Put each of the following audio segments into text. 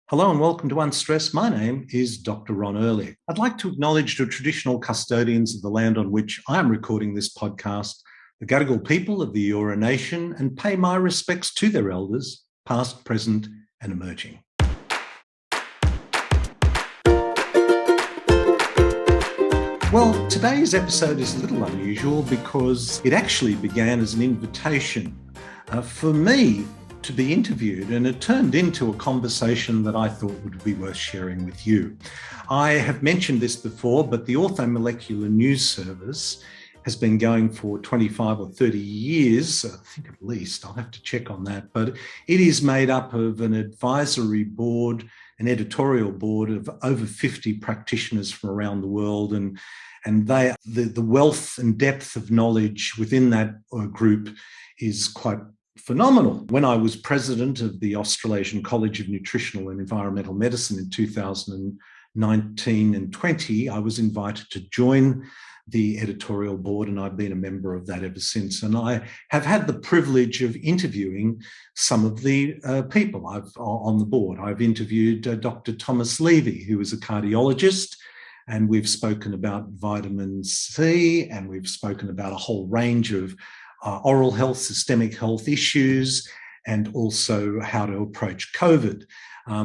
Hello and welcome to Unstressed. My name is Dr. Ron Ehrlich. I'd like to acknowledge the traditional custodians of the land on which I am recording this podcast, the Gadigal people of the Eora Nation, and pay my respects to their elders, past, present, and emerging. Well, today's episode is a little unusual because it actually began as an invitation for me to be interviewed, and it turned into a conversation that I thought would be worth sharing with you. I have mentioned this before, but the orthomolecular news service has been going for 25 or 30 years, I think at least. I'll have to check on that, but it is made up of an advisory board, an editorial board of over 50 practitioners from around the world, and the wealth and depth of knowledge within that group is quite phenomenal. When I was president of the Australasian College of Nutritional and Environmental Medicine in 2019 and 20, I was invited to join the editorial board, and I've been a member of that ever since. And I have had the privilege of interviewing some of the people on the board. I've interviewed Dr. Thomas Levy, who is a cardiologist, and we've spoken about vitamin C, and we've spoken about a whole range of oral health, systemic health issues, and also how to approach COVID.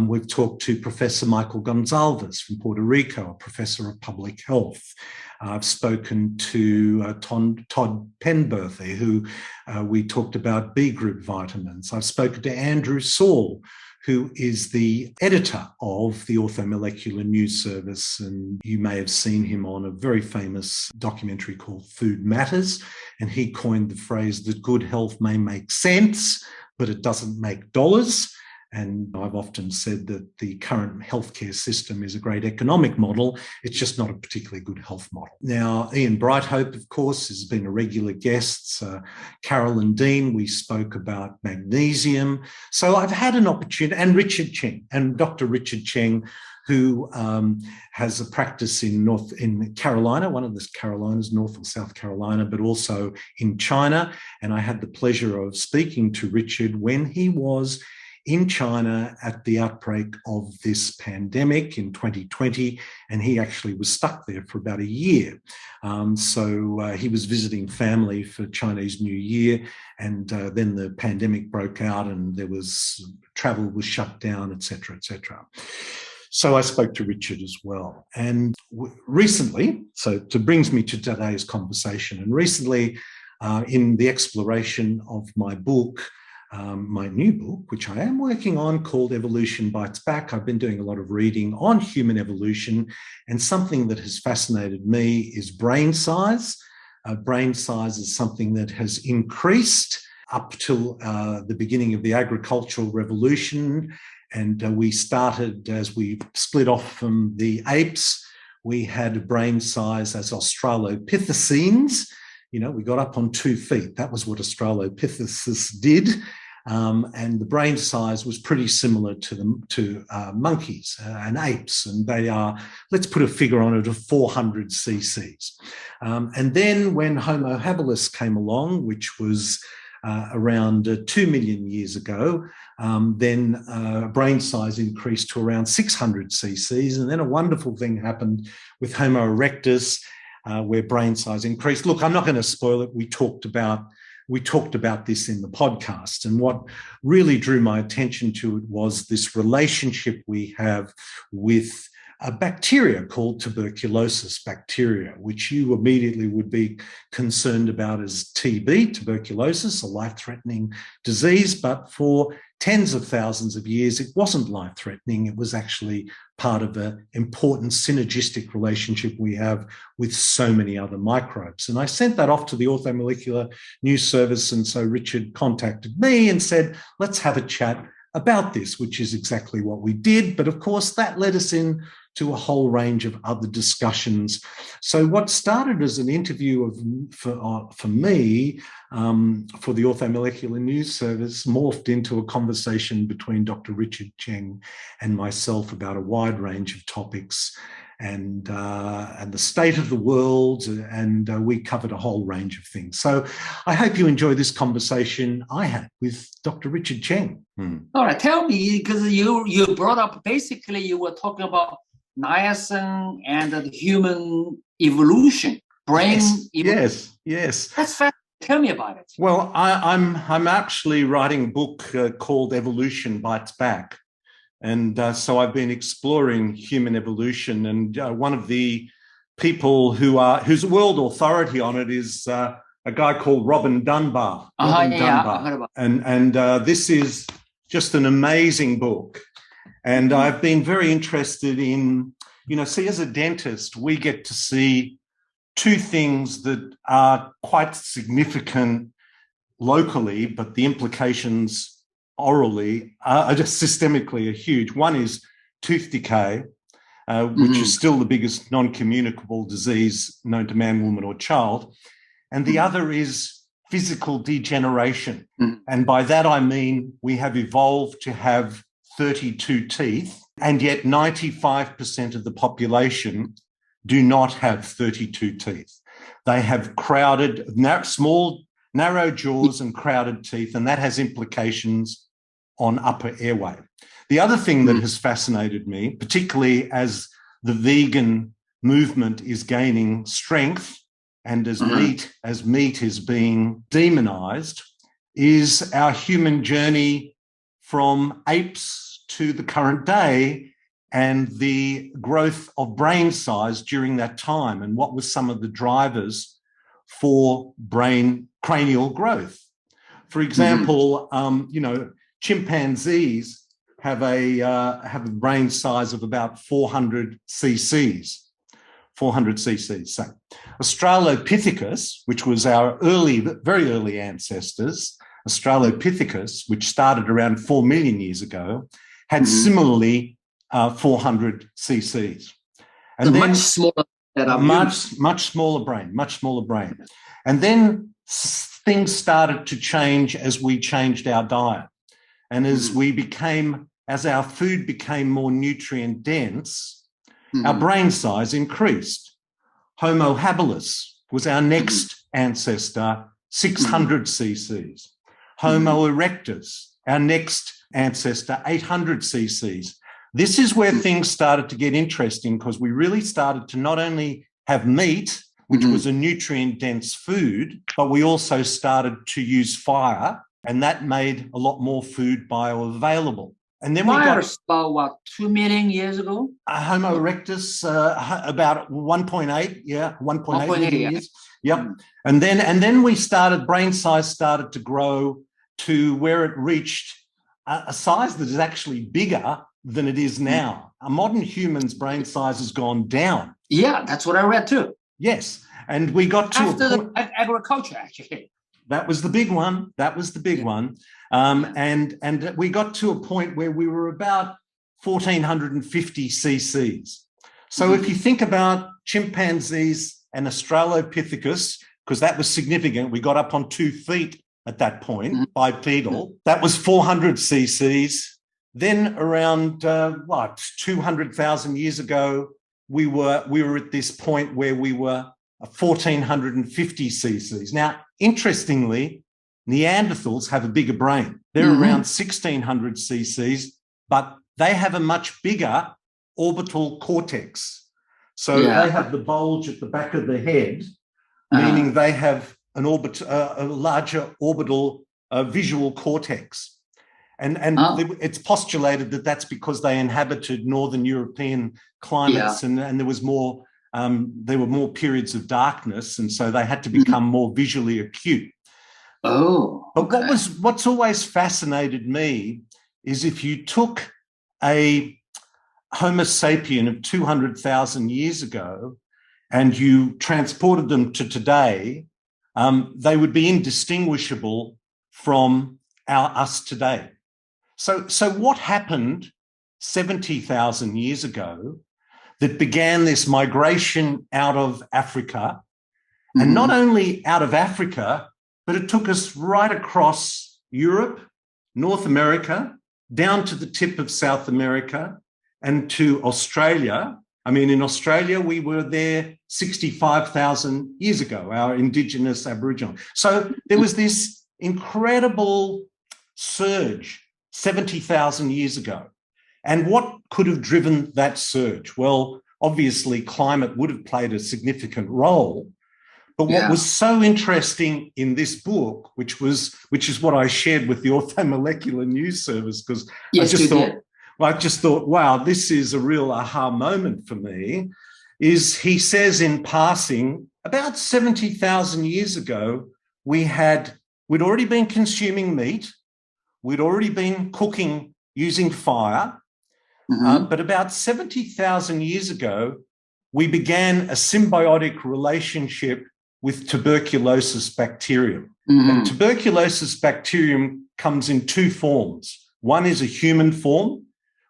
We've talked to Professor Michael Gonzalez from Puerto Rico, a professor of public health. I've spoken to Todd Penberthy, who we talked about B group vitamins. I've spoken to Andrew Saul, who is the editor of the Orthomolecular News Service, and you may have seen him on a very famous documentary called Food Matters, and he coined the phrase that good health may make sense, but it doesn't make dollars. And I've often said that the current healthcare system is a great economic model. It's just not a particularly good health model. Now, Ian Brighthope, of course, has been a regular guest. Carolyn Dean, we spoke about magnesium. So I've had an opportunity, and Richard Cheng, and Dr. Richard Cheng, who has a practice in Carolina, one of the Carolinas, North or South Carolina, but also in China. And I had the pleasure of speaking to Richard when he was in China at the outbreak of this pandemic in 2020, and he actually was stuck there for about a year. So he was visiting family for Chinese New Year, and then the pandemic broke out, and travel was shut down, etc., etc. So I spoke to Richard as well. And recently, so it brings me to today's conversation, and recently in the exploration of my book, my new book, which I am working on, called Evolution Bites Back. I've been doing a lot of reading on human evolution, and something that has fascinated me is brain size. Brain size is something that has increased up till the beginning of the agricultural revolution, and we started, as we split off from the apes, we had brain size as Australopithecines. You know, we got up on 2 feet. That was what Australopithecus did. And the brain size was pretty similar to monkeys and apes. And they are, let's put a figure on it, of 400 cc's. And then when Homo habilis came along, which was around 2 million years ago, then brain size increased to around 600 cc's. And then a wonderful thing happened with Homo erectus, where brain size increased. Look, I'm not going to spoil it. We talked about this in the podcast. And what really drew my attention to it was this relationship we have with a bacteria called tuberculosis bacteria, which you immediately would be concerned about as TB, tuberculosis, a life-threatening disease. But for tens of thousands of years, it wasn't life-threatening. It was actually part of an important synergistic relationship we have with so many other microbes. And I sent that off to the Orthomolecular News Service, and so Richard contacted me and said, let's have a chat about this, which is exactly what we did. But of course, that led us in to a whole range of other discussions. So what started as an interview for me for the Orthomolecular News Service morphed into a conversation between Dr. Richard Cheng and myself about a wide range of topics. and the state of the world, and we covered a whole range of things. So I hope you enjoy this conversation I had with Dr. Richard Cheng. All right, tell me, because you brought up, basically you were talking about niacin and the human evolution, brain evolution. Yes. That's fascinating. Tell me about it. Well, I'm actually writing a book called Evolution Bites Back. And so I've been exploring human evolution, and one of the people whose world authority on it is a guy called Robin Dunbar. Dunbar. And this is just an amazing book. And I've been very interested in, see, as a dentist, we get to see two things that are quite significant locally, but the implications orally are just systemically are huge. One is tooth decay, which is still the biggest non-communicable disease known to man, woman, or child. And the other is physical degeneration. And by that, I mean we have evolved to have 32 teeth, and yet 95% of the population do not have 32 teeth. They have crowded, small, narrow jaws and crowded teeth, and that has implications on upper airway. The other thing that has fascinated me, particularly as the vegan movement is gaining strength and as meat is being demonized, is our human journey from apes to the current day and the growth of brain size during that time, and what were some of the drivers for cranial growth. For example, chimpanzees have a brain size of about 400 cc's. So Australopithecus, which was our very early ancestors, Australopithecus, which started around 4 million years ago, had similarly 400 cc's. And then much smaller brain. And then things started to change as we changed our diet. And as our food became more nutrient dense, our brain size increased. Homo habilis was our next ancestor, 600 cc's. Homo erectus, our next ancestor, 800 cc's. This is where things started to get interesting, because we really started to not only have meat, which was a nutrient-dense food, but we also started to use fire, and that made a lot more food bioavailable. And then about 2 million years ago? Homo erectus, about 1.8, 1.8 million years. Yep. And then brain size started to grow to where it reached a size that is actually bigger than it is now. A modern human's brain size has gone down. Yeah, that's what I read too. Yes. And we got to after agriculture, actually. That was the big one. And we got to a point where we were about 1,450 cc's. So if you think about chimpanzees and Australopithecus, because that was significant, we got up on 2 feet at that point, bipedal. That was 400 cc's. Then around 200,000 years ago, we were at this point where we were 1,450 cc's. Now, interestingly, Neanderthals have a bigger brain. They're around 1,600 cc's, but they have a much bigger orbital cortex. So they have the bulge at the back of the head, meaning they have a larger orbital visual cortex. And it's postulated that that's because they inhabited Northern European climates, and there were more periods of darkness, and so they had to become more visually acute. But what's always fascinated me is if you took a Homo sapien of 200,000 years ago and you transported them to today, they would be indistinguishable from us today. So what happened 70,000 years ago that began this migration out of Africa, and not only out of Africa, but it took us right across Europe, North America, down to the tip of South America and to Australia, I mean, in Australia, we were there 65,000 years ago, our indigenous Aboriginal. So there was this incredible surge 70,000 years ago. And what could have driven that surge? Well, obviously, climate would have played a significant role. But what was so interesting in this book, which is what I shared with the orthomolecular news service, because I just thought, wow, this is a real aha moment for me, is he says in passing, about 70,000 years ago, we'd already been consuming meat, we'd already been cooking using fire, but about 70,000 years ago, we began a symbiotic relationship with tuberculosis bacterium. And tuberculosis bacterium comes in two forms. One is a human form,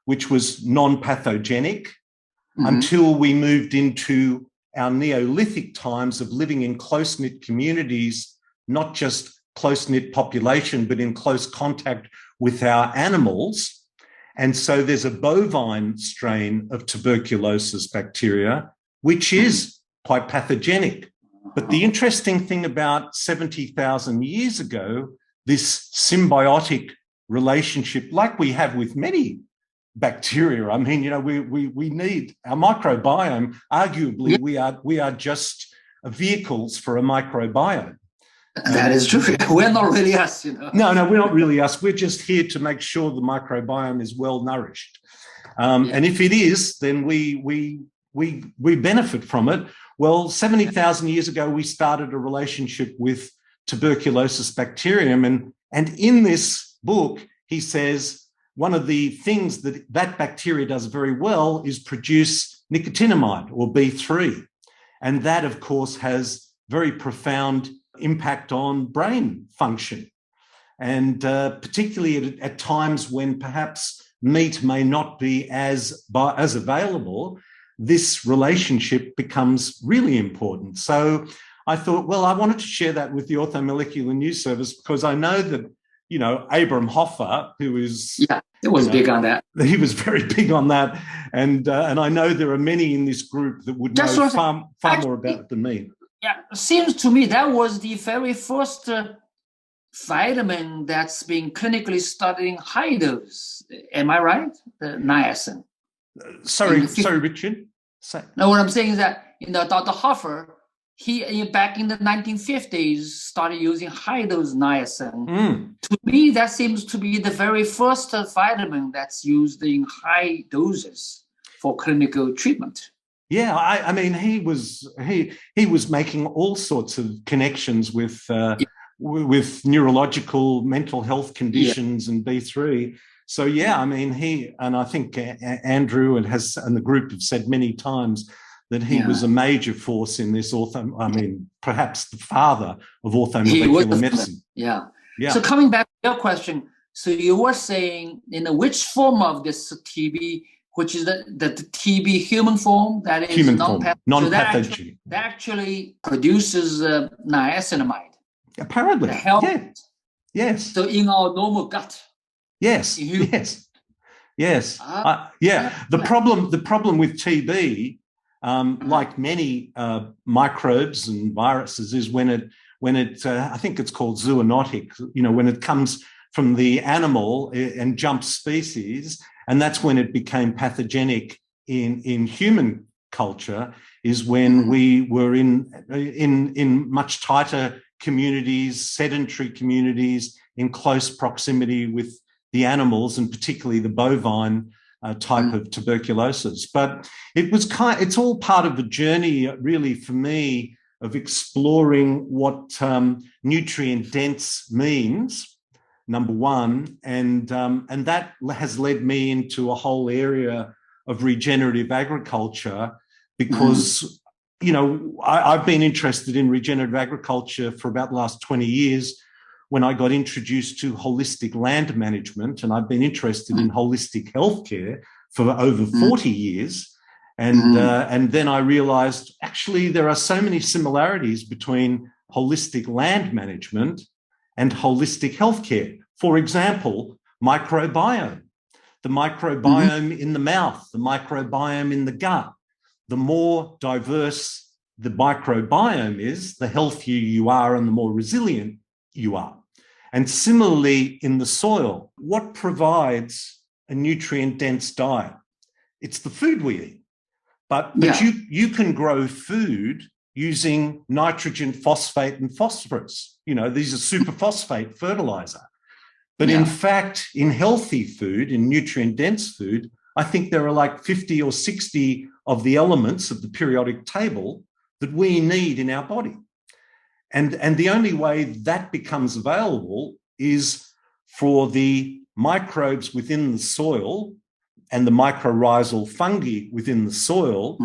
which was non-pathogenic until we moved into our Neolithic times of living in close-knit communities, not just close-knit population, but in close contact with our animals. And so there's a bovine strain of tuberculosis bacteria, which is quite pathogenic. But the interesting thing about 70,000 years ago, this symbiotic relationship, like we have with many bacteria. I mean, we need our microbiome. Arguably, we are just vehicles for a microbiome. That is true. We're not really us, No, we're not really us. We're just here to make sure the microbiome is well nourished. And if it is, then we benefit from it. Well, 70,000 years ago, we started a relationship with tuberculosis bacterium. And in this book, he says, one of the things that bacteria does very well is produce nicotinamide, or B3. And that, of course, has very profound impact on brain function. And particularly at times when perhaps meat may not be as available, this relationship becomes really important. So I thought, well, I wanted to share that with the Orthomolecular News Service because I know that, Abraham Hoffa, who is... Yeah, it was big on that. He was very big on that. And I know there are many in this group that would know far more about it than me. Yeah, it seems to me that was the very first vitamin that's been clinically studied in high dose. Am I right? The niacin. Sorry, Richard. No, what I'm saying is that Dr. Hoffa, he back in the 1950s started using high dose niacin. To me, that seems to be the very first vitamin that's used in high doses for clinical treatment. Yeah, I mean, he was making all sorts of connections with neurological mental health conditions and B3. So yeah, I mean, I think Andrew and the group have said many times that he was a major force in this perhaps the father of orthomolecular medicine. Yeah. So coming back to your question, so you were saying which form of this TB, which is the TB human form, that is non-pathogenic. That actually produces niacinamide. Apparently, yes. So in our normal gut. Yes. The problem with TB, like many microbes and viruses, is when it I think it's called zoonotic. When it comes from the animal and jumps species, and that's when it became pathogenic in human culture. Is when we were in much tighter communities, sedentary communities, in close proximity with the animals, and particularly the bovine type of tuberculosis. But it's all part of a journey, really, for me, of exploring what nutrient dense means, number one, and that has led me into a whole area of regenerative agriculture because, I've been interested in regenerative agriculture for about the last 20 years when I got introduced to holistic land management, and I've been interested in holistic healthcare for over 40 years. And then I realized, actually, there are so many similarities between holistic land management and holistic healthcare. For example, microbiome, the microbiome in the mouth, the microbiome in the gut, the more diverse the microbiome is, the healthier you are and the more resilient you are. And similarly, in the soil, what provides a nutrient-dense diet? It's the food we eat. But you can grow food using nitrogen, phosphate, and phosphorus. These are superphosphate fertilizer. But in fact, in healthy food, in nutrient-dense food, I think there are like 50 or 60 of the elements of the periodic table that we need in our body. And the only way that becomes available is for the microbes within the soil and the mycorrhizal fungi within the soil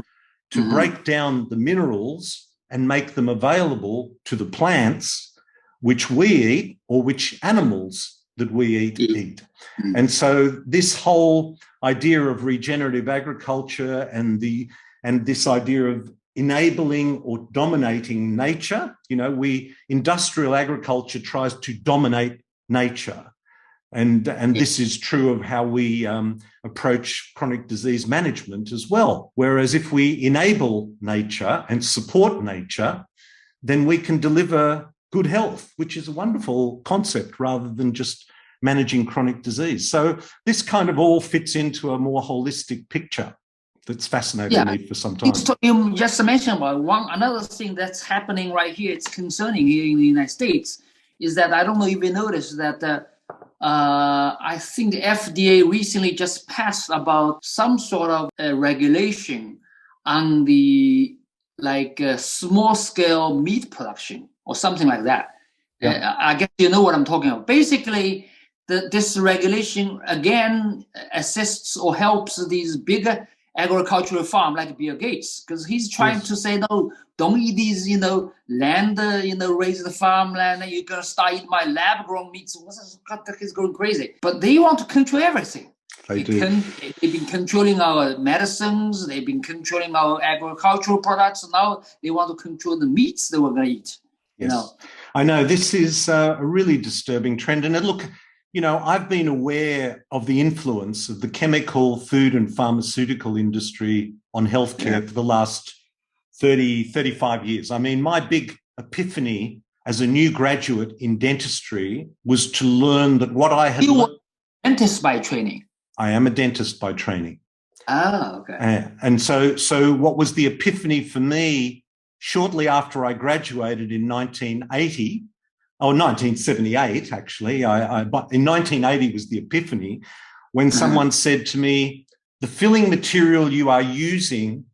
to break down the minerals and make them available to the plants which we eat or which animals that we eat. And so this whole idea of regenerative agriculture and this idea of enabling or dominating nature, industrial agriculture tries to dominate nature. And this is true of how we approach chronic disease management as well. Whereas if we enable nature and support nature, then we can deliver good health, which is a wonderful concept rather than just managing chronic disease. So this kind of all fits into a more holistic picture that's fascinated me for some time. You just mentioned about another thing that's happening right here, it's concerning here in the United States, is that I don't know if you noticed that I think the FDA recently just passed about some sort of regulation on the small scale meat production or something like that. I guess you know what I'm talking about. Basically, this regulation again assists or helps these bigger agricultural farm like Bill Gates, because he's trying to say, no, don't eat these, land, raise the farmland, and you're going to start eating my lab-grown meats. He's going crazy. But they want to control everything. They've been controlling our medicines. They've been controlling our agricultural products. And now they want to control the meats that we're going to eat. Yes. I know this is a really disturbing trend. And look, I've been aware of the influence of the chemical, food and pharmaceutical industry on healthcare for the last 30, 35 years. I mean, my big epiphany as a new graduate in dentistry was to learn that what I had learned. You were a dentist by training? I am a dentist by training. Oh, okay. And so what was the epiphany for me shortly after I graduated in 1980, or 1978, actually. But in 1980 was the epiphany when someone said to me, the filling material you are using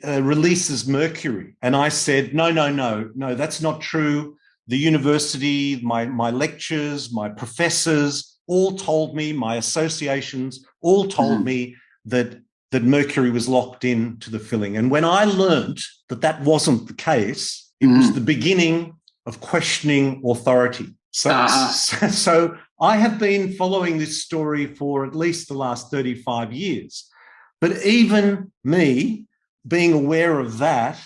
releases mercury. And I said, no, that's not true. The university, my lectures, my professors all told me, my associations all told me that mercury was locked into the filling. And when I learned that wasn't the case, it was the beginning of questioning authority. So I have been following this story for at least the last 35 years. But even me, being aware of that,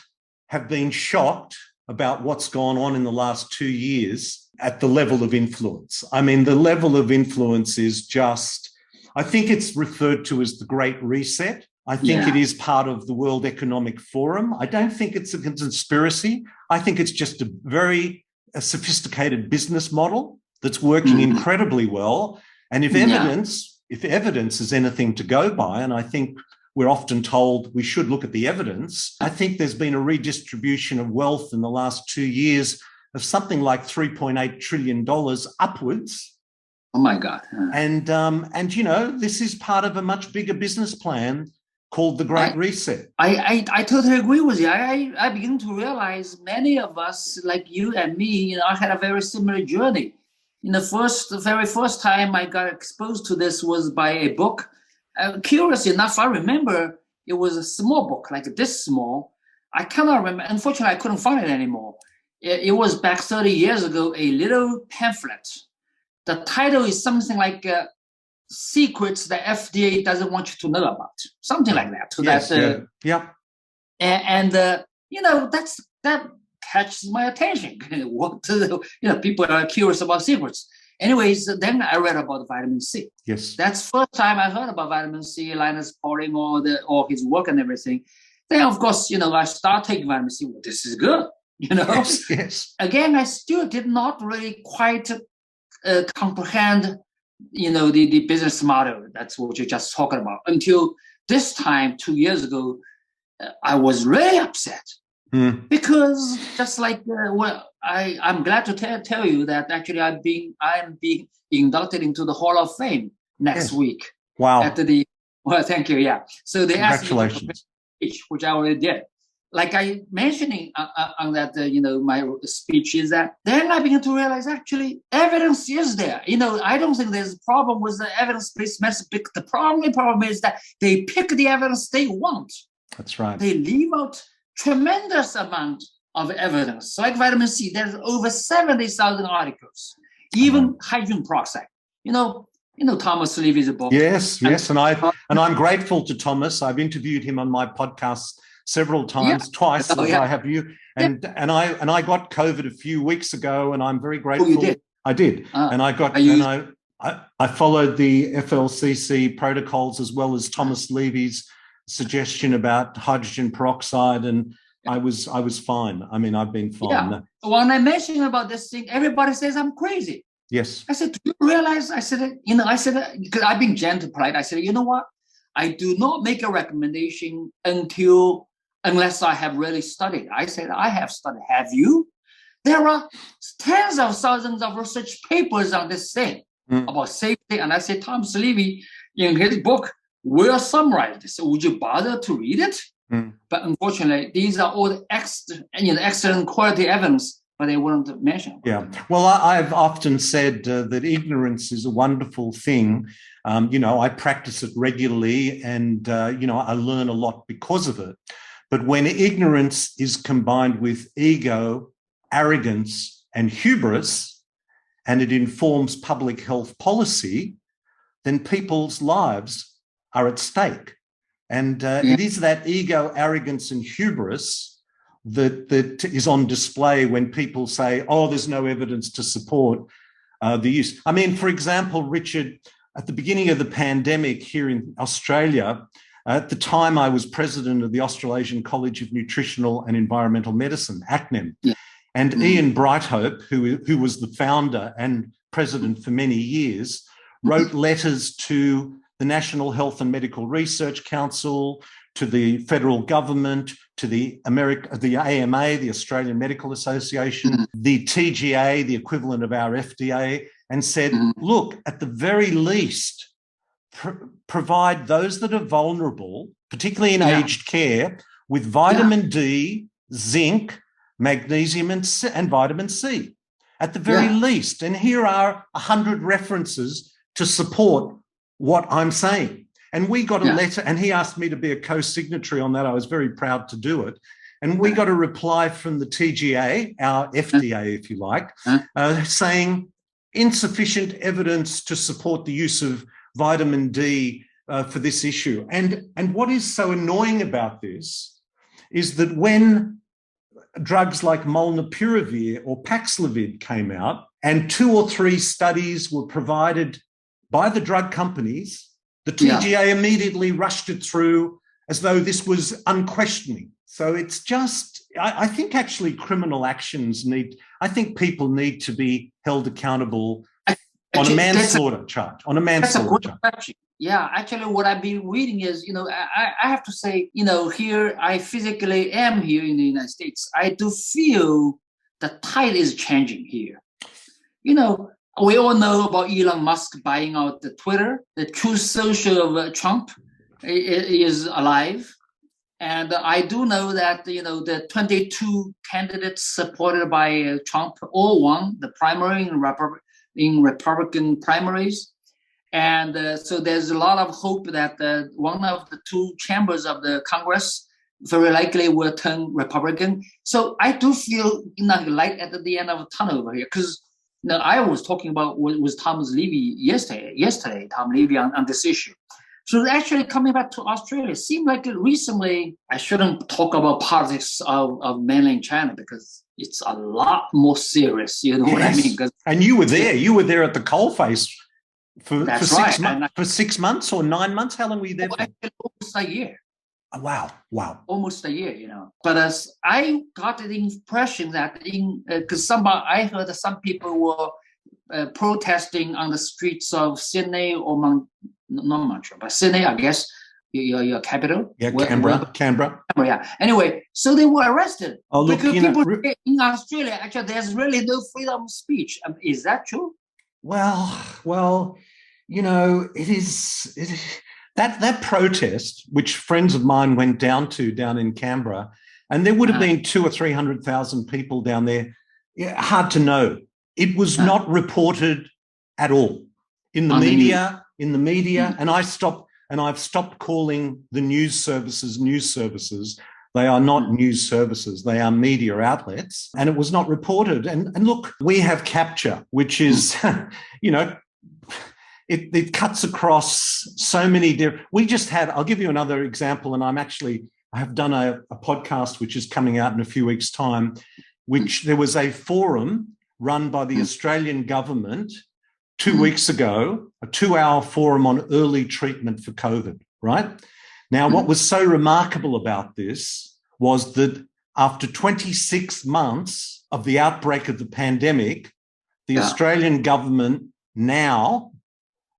have been shocked about what's gone on in the last 2 years at the level of influence. I mean, the level of influence is just, I think it's referred to as the Great Reset. I think it is part of the World Economic Forum. I don't think it's a conspiracy. I think it's just a very sophisticated business model that's working incredibly well. And if evidence is anything to go by, and I think we're often told we should look at the evidence, I think there's been a redistribution of wealth in the last 2 years of something like $3.8 trillion upwards. Oh my God. And this is part of a much bigger business plan called the Great Reset. I totally agree with you. I begin to realize many of us, like you and me, I had a very similar journey. The very first time I got exposed to this was by a book. Curious enough, I remember it was a small book, like this small. I cannot remember. Unfortunately, I couldn't find it anymore. It was back 30 years ago, a little pamphlet. The title is something like secrets the FDA doesn't want you to know about, something like that. That catches my attention. People are curious about secrets. Anyways, then I read about vitamin C. Yes, that's first time I heard about vitamin C, Linus Pauling, or his work and everything. Then, of course, I start taking vitamin C. Well, this is good, Yes. Again, I still did not really quite comprehend, the business model. That's what you just talked about. Until this time, 2 years ago, I was really upset. Because just like, I'm glad to tell you that actually I am being inducted into the Hall of Fame next week. Wow. Thank you. Yeah. So they asked me to prepare a speech, which I already did. Like I mentioning on that, my speech is that then I began to realize actually evidence is there. I don't think there's a problem with the evidence-based method. The problem is that they pick the evidence they want. That's right. They leave out tremendous amount of evidence. So like vitamin C, there's over 70,000 articles, even hydrogen peroxide. Thomas Levy's book. Yes, and I'm grateful to Thomas. I've interviewed him on my podcast several times, twice as I have you, and I got COVID a few weeks ago, and I'm very grateful. Oh, you did? I did, and I got I followed the FLCC protocols as well as Thomas Levy's suggestion about hydrogen peroxide, and I was fine. I mean, I've been fine. Yeah. When I mentioned about this thing, everybody says I'm crazy. Yes. I said, do you realize? I said, because I've been gentle, polite. I said, you know what? I do not make a recommendation unless I have really studied. I said, I have studied. Have you? There are tens of thousands of research papers on this thing about safety. And I said, Thomas Levy, in his book, will summarize this. Would you bother to read it? But unfortunately, these are all excellent quality evidence, but they weren't mentioned. Yeah. Well, I've often said that ignorance is a wonderful thing. I practice it regularly, and I learn a lot because of it. But when ignorance is combined with ego, arrogance, and hubris, and it informs public health policy, then people's lives are at stake. And it is that ego, arrogance, and hubris that is on display when people say, oh, there's no evidence to support the use. I mean, for example, Richard, at the beginning of the pandemic here in Australia, at the time I was president of the Australasian College of Nutritional and Environmental Medicine, ACNEM, and Ian Brighthope, who was the founder and president for many years, wrote letters to the National Health and Medical Research Council, to the federal government, to the AMA, the Australian Medical Association, the TGA, the equivalent of our FDA, and said, look, at the very least, provide those that are vulnerable, particularly in aged care, with vitamin D, zinc, magnesium, and vitamin C, at the very least. And here are 100 references to support what I'm saying. And we got a letter, and he asked me to be a co-signatory on that. I was very proud to do it. And we got a reply from the TGA, our FDA, if you like, saying insufficient evidence to support the use of vitamin D for this issue. And what is so annoying about this is that when drugs like molnupiravir or Paxlovid came out, and 2 or 3 studies were provided by the drug companies, the TGA immediately rushed it through as though this was unquestioning. So it's just, I think actually criminal actions I think people need to be held accountable on a manslaughter charge. Yeah, actually what I've been reading is, I have to say, here I physically am here in the United States. I do feel the tide is changing here. We all know about Elon Musk buying out the Twitter. The Truth Social of Trump is alive. And I do know that, the 22 candidates supported by Trump all won the primary in Republican primaries. And so there's a lot of hope that one of the 2 chambers of the Congress very likely will turn Republican. So I do feel light at the end of the tunnel over here, because I was talking about with Thomas Levy yesterday, Tom Levy on this issue. So actually coming back to Australia, it seemed like recently, I shouldn't talk about politics of mainland China because it's a lot more serious, what I mean? And you were there at the coalface for 6 months or 9 months. How long were you there for? Actually, almost a year. Wow. Almost a year. But as I got the impression that because I heard that some people were protesting on the streets of Sydney or not Montreal, but Sydney, I guess, your capital. Yeah, Canberra. Yeah. Anyway, so they were arrested. Oh, look, because people say in Australia, actually, there's really no freedom of speech. Is that true? Well, it is that protest, which friends of mine went down in Canberra, and there would have been 200,000 or 300,000 people down there. Yeah, hard to know. It was not reported at all in the media. And I've stopped calling the news services. They are not news services. They are media outlets. And it was not reported. And look, we have Capture, which is, it cuts across so many different. I'll give you another example. And I have done a podcast, which is coming out in a few weeks' time, which there was a forum run by the Australian government 2 weeks ago, a 2-hour forum on early treatment for COVID, right? Now, what was so remarkable about this was that after 26 months of the outbreak of the pandemic, the Australian government now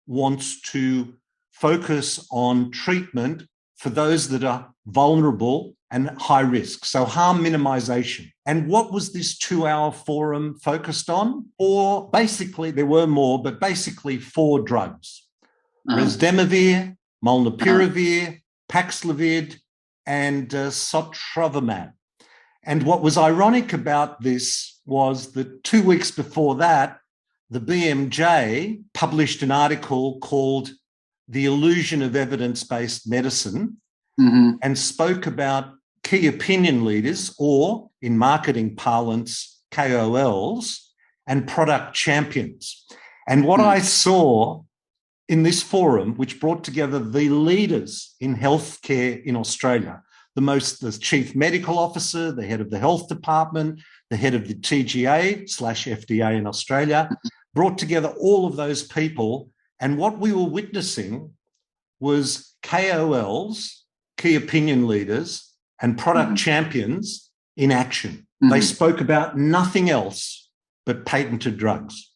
wants to focus on treatment for those that are vulnerable and high risk, so harm minimization. And what was this 2-hour forum focused on? Or basically, there were more, but basically 4 drugs: Remdesivir, Molnupiravir, Paxlovid, and Sotrovimab. And what was ironic about this was that 2 weeks before that, the BMJ published an article called The Illusion of Evidence-Based Medicine, and spoke about key opinion leaders, or in marketing parlance, KOLs, and product champions. And what I saw in this forum, which brought together the leaders in healthcare in Australia, the chief medical officer, the head of the health department, the head of the TGA/FDA in Australia, brought together all of those people. And what we were witnessing was KOLs, key opinion leaders, and product champions in action. They spoke about nothing else but patented drugs.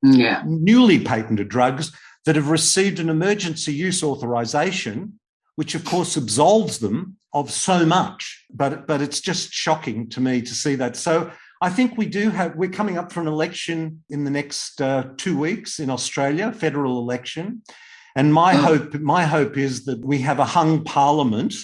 Newly patented drugs that have received an emergency use authorization, which of course absolves them of so much. But it's just shocking to me to see that. So I think we're coming up for an election in the next 2 weeks in Australia, federal election. And my hope is that we have a hung parliament,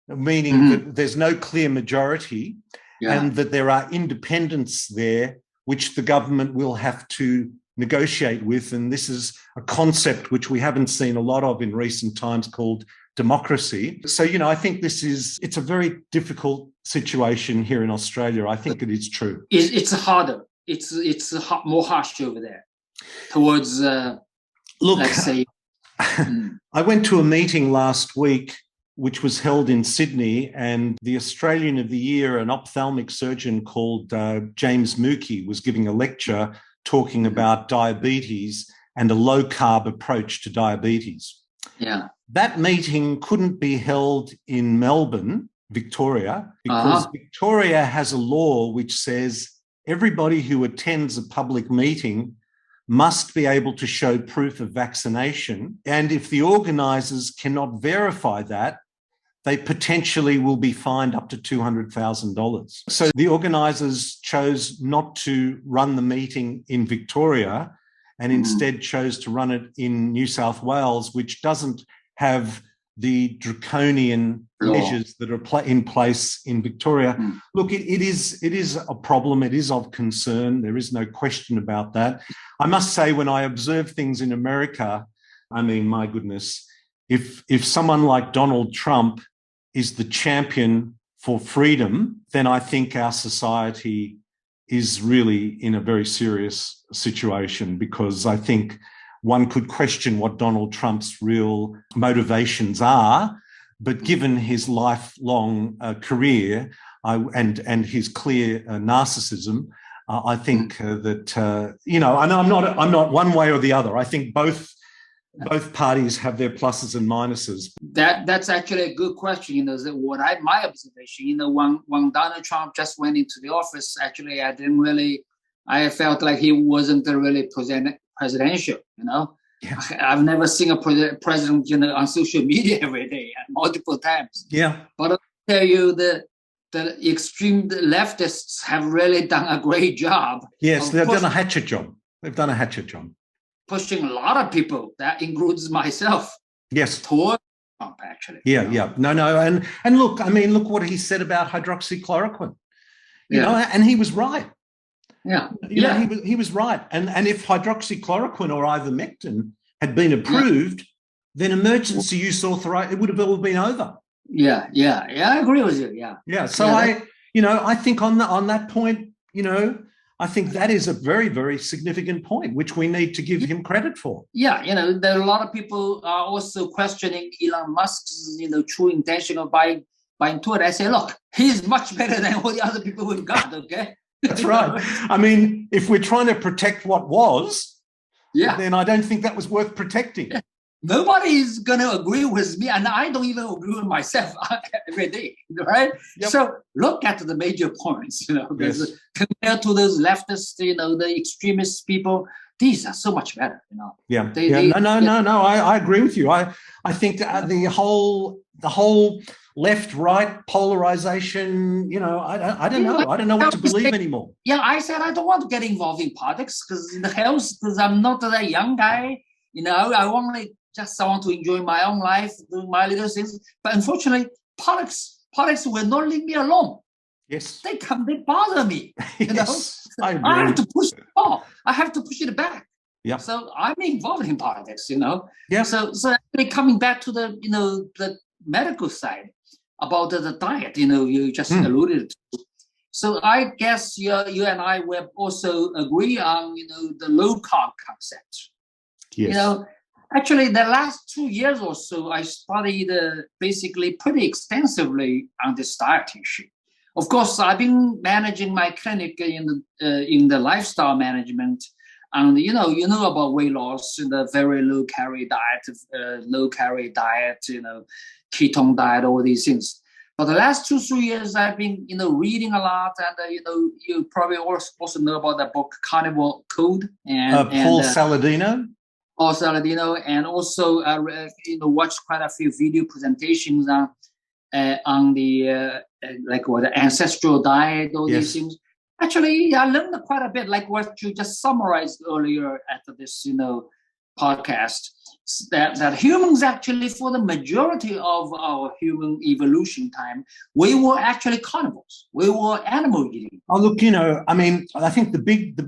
meaning that there's no clear majority, and that there are independents there, which the government will have to negotiate with. And this is a concept which we haven't seen a lot of in recent times, called democracy. So, I think it's a very difficult situation here in Australia. I think it is true. It's harder. It's more harsh over there towards, let's say. I went to a meeting last week, which was held in Sydney, and the Australian of the Year, an ophthalmic surgeon called James Mookie, was giving a lecture talking about diabetes and a low-carb approach to diabetes. That meeting couldn't be held in Melbourne, Victoria, because Victoria has a law which says everybody who attends a public meeting must be able to show proof of vaccination. And if the organisers cannot verify that, they potentially will be fined up to $200,000. So the organisers chose not to run the meeting in Victoria and instead chose to run it in New South Wales, which doesn't have the draconian measures that are in place in Victoria. Look, it is a problem. It is of concern. There is no question about that. I must say, when I observe things in America, I mean, my goodness, if someone like Donald Trump is the champion for freedom, then I think our society is really in a very serious situation, because I think one could question what Donald Trump's real motivations are, but given his lifelong career and his clear narcissism, I think that and I'm not one way or the other. I think both both parties have their pluses and minuses. That's actually a good question. You know, my observation, you know, when Donald Trump just went into the office, actually, I felt like he wasn't really presidential, you know. Yeah. I've never seen a president, you know, on social media every day and multiple times. Yeah. But I'll tell you, the extreme leftists have really done a great job. Yes, they've done a hatchet job. Pushing a lot of people, that includes myself. Yes. Toward Trump, actually. Yeah, yeah. No. And look, I mean, look what he said about hydroxychloroquine. You know, and he was right. Yeah. You know, he was right. And if hydroxychloroquine or ivermectin had been approved, then emergency use authorization, it would have all been over. Yeah, I agree with you. Yeah. Yeah. So I think on that point, you know, I think that is a very, very significant point, which we need to give him credit for. Yeah, you know, there are a lot of people are also questioning Elon Musk's, you know, true intention of buying Twitter. I say, look, he's much better than all the other people we've got, okay? That's right. I mean, if we're trying to protect what was, then I don't think that was worth protecting. Yeah. Nobody's going to agree with me, and I don't even agree with myself every day, right? Yep. So look at the major points, you know, because compared to those leftists, you know, the extremist people, these are so much better, you know. Yeah. No. I agree with you. I think the whole left-right polarization, you know, I don't know. I don't know what to believe anymore. Yeah, I said I don't want to get involved in politics because I'm not that young guy. You know, I want to enjoy my own life, do my little things. But unfortunately, politics will not leave me alone. Yes. They bother me. You know? I agree. I have to push it off. I have to push it back. Yeah. So I'm involved in politics, you know. Yeah. So actually coming back to the, you know, the medical side about the diet, you know, you just alluded to. So I guess you and I will also agree on, you know, the low carb concept. Yes. You know, actually, the last 2 years or so, I studied basically pretty extensively on this diet issue. Of course, I've been managing my clinic in the lifestyle management, and you know about weight loss in the very low calorie diet, you know, ketone diet, all these things. But the last 2-3 years, I've been, you know, reading a lot, and you know, you probably also know about the book Carnivore Code and Paul Saladino. And also you know, watched quite a few video presentations on the the ancestral diet, all these things. Actually, I learned quite a bit, like what you just summarized earlier at this, you know, podcast. That humans actually, for the majority of our human evolution time, we were actually carnivores. We were animal eating. Oh, look, you know, I mean, I think the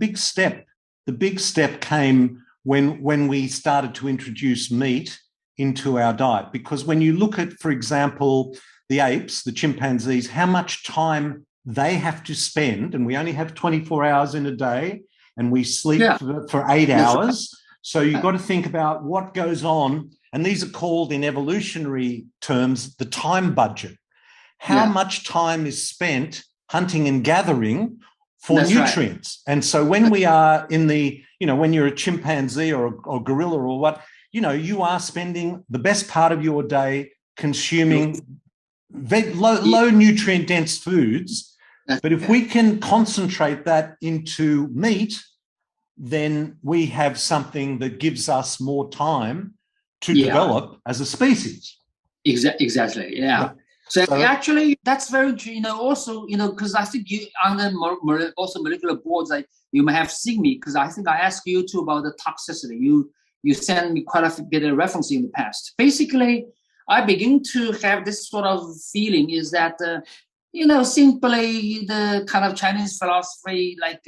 big step came when we started to introduce meat into our diet. Because when you look at, for example, the apes, the chimpanzees, how much time they have to spend, and we only have 24 hours in a day, and we sleep for 8 hours. Right. So you've got to think about what goes on, and these are called in evolutionary terms the time budget. How much time is spent hunting and gathering for nutrients. Right. And so when we are in the, you know, when you're a chimpanzee or gorilla or what, you know, you are spending the best part of your day consuming low nutrient dense foods. But if we can concentrate that into meat, then we have something that gives us more time to develop as a species. Exactly. Yeah. So actually, that's very true. You know, also, you know, because I think you on the also molecular boards, you may have seen me, because I think I asked you too about the toxicity. You sent me quite a bit of reference in the past. Basically, I begin to have this sort of feeling is that, you know, simply the kind of Chinese philosophy, like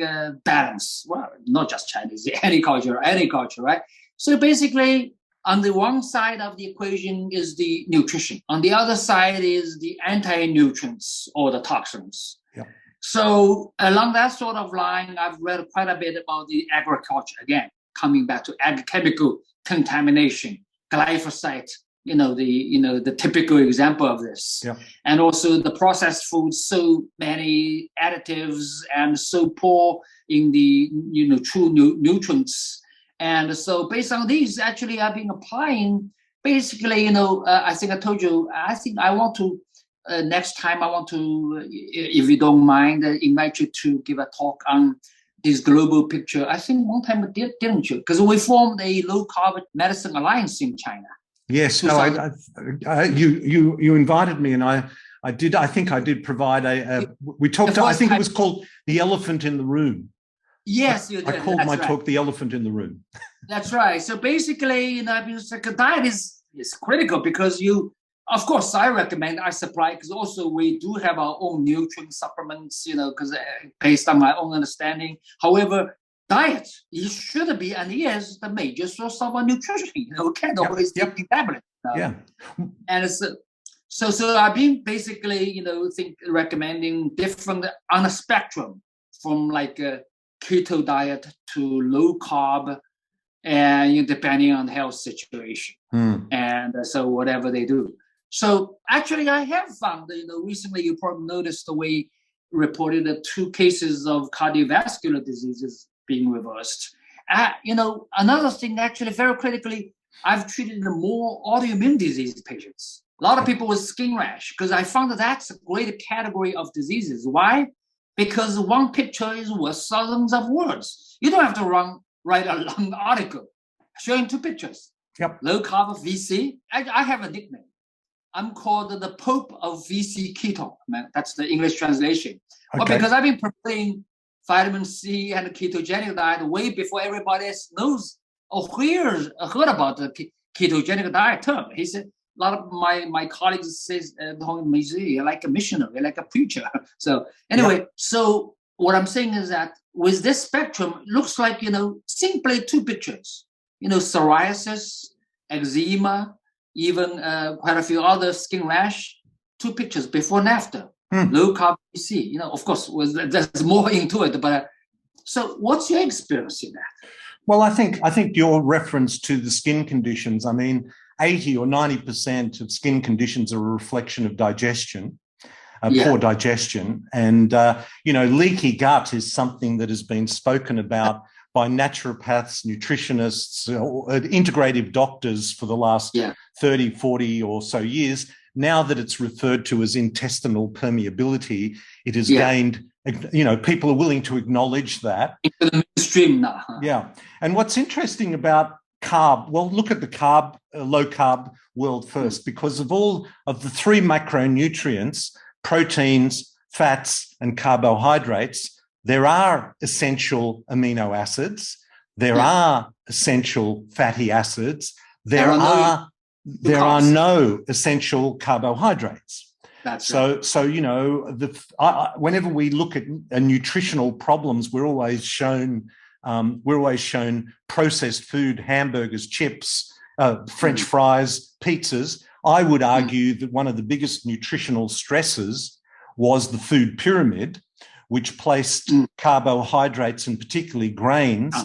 balance. Well, not just Chinese, any culture, right? So basically, on the one side of the equation is the nutrition. On the other side is the anti-nutrients or the toxins. Yeah. So along that sort of line, I've read quite a bit about the agriculture, again, coming back to chemical contamination, glyphosate, the typical example of this. Yeah. And also the processed foods, so many additives and so poor in the true nutrients. And so based on these, actually, I've been applying basically, I think I told you, I think I want to, next time I want to, if you don't mind, invite you to give a talk on this global picture. I think one time didn't you? Because we formed a low-carb medicine alliance in China. Yes, no, you invited me, and I did. I think I did provide we talked. I think it was called The Elephant in the Room. Yes, you did. I called my talk The Elephant in the Room. That's right. So basically, diet is critical because of course, I recommend, I supply, because also we do have our own nutrient supplements, because based on my own understanding. However, diet, it should be and is the major source of nutrition. Can't always take tablets. Yeah. And so I've been basically, recommending different on a spectrum from like a keto diet to low carb, and depending on the health situation. And so whatever they do. So actually, I have found, recently you probably noticed we reported 2 cases of cardiovascular diseases being reversed. Another thing, actually, very critically, I've treated more autoimmune disease patients. A lot of people with skin rash, because I found that's a great category of diseases. Why? Because one picture is worth thousands of words. You don't have to write a long article. Showing 2 pictures. Yep. Low carb VC. I have a nickname. I'm called the Pope of VC Keto. That's the English translation. Okay. Well, because I've been promoting vitamin C and ketogenic diet way before everybody else knows or heard about the ketogenic diet term. He said, a lot of my colleagues says, you're like a missionary, you're like a preacher. So anyway, So what I'm saying is that with this spectrum, it looks like, simply 2 pictures, psoriasis, eczema, even quite a few other skin rash, 2 pictures before and after. Low carb VC, of course, there's more into it. But so what's your experience in that? Well, I think your reference to the skin conditions, 80 or 90% of skin conditions are a reflection of digestion, poor digestion. And, leaky gut is something that has been spoken about by naturopaths, nutritionists, integrative doctors for the last 30, 40 or so years. Now that it's referred to as intestinal permeability, it has gained, people are willing to acknowledge that. Into the mainstream now. Yeah. And what's interesting about carb, well, look at the low carb world first, because of all of the 3 macronutrients, proteins, fats, and carbohydrates, there are essential amino acids, there are essential fatty acids, there are no essential carbohydrates. So whenever we look at nutritional problems, we're always shown processed food, hamburgers, chips, French fries, pizzas. I would argue that one of the biggest nutritional stresses was the food pyramid, which placed carbohydrates and particularly grains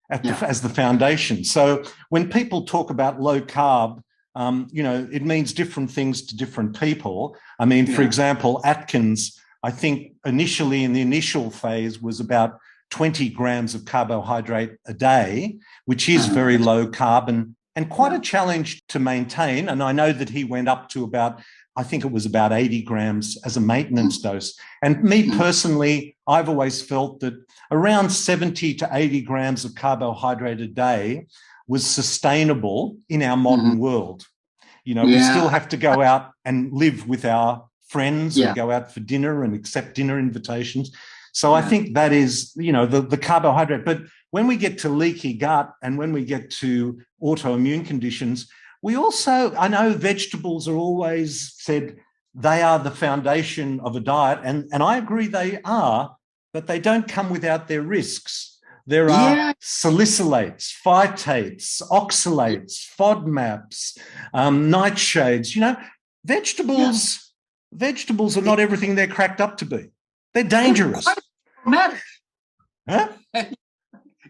as the foundation. So when people talk about low carb, it means different things to different people. For example, Atkins, I think initially in the initial phase was about 20 grams of carbohydrate a day, which is very low carb and quite a challenge to maintain. And I know that he went up to about 80 grams as a maintenance dose. And me personally, I've always felt that around 70 to 80 grams of carbohydrate a day was sustainable in our modern world. We still have to go out and live with our friends and go out for dinner and accept dinner invitations. So I think that is, the carbohydrate. But when we get to leaky gut and when we get to autoimmune conditions, we also, I know vegetables are always said they are the foundation of a diet, and I agree they are, but they don't come without their risks. There are salicylates, phytates, oxalates, FODMAPs, nightshades. Vegetables are not everything they're cracked up to be. They're dangerous. Quite problematic. Huh?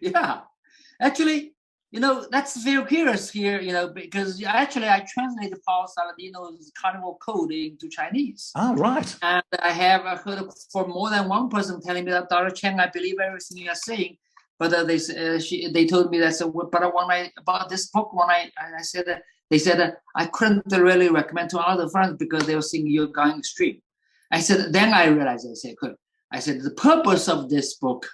Yeah. Actually, that's very curious here, because actually I translated Paul Saladino's carnivore code into Chinese. Oh, right. And I have heard for more than one person telling me that, Dr. Cheng, I believe everything you are saying, But they told me that. So, but when about this book, when I said that, they said I couldn't really recommend to other friends because they were saying you're going extreme. I said, then I realized, I said the purpose of this book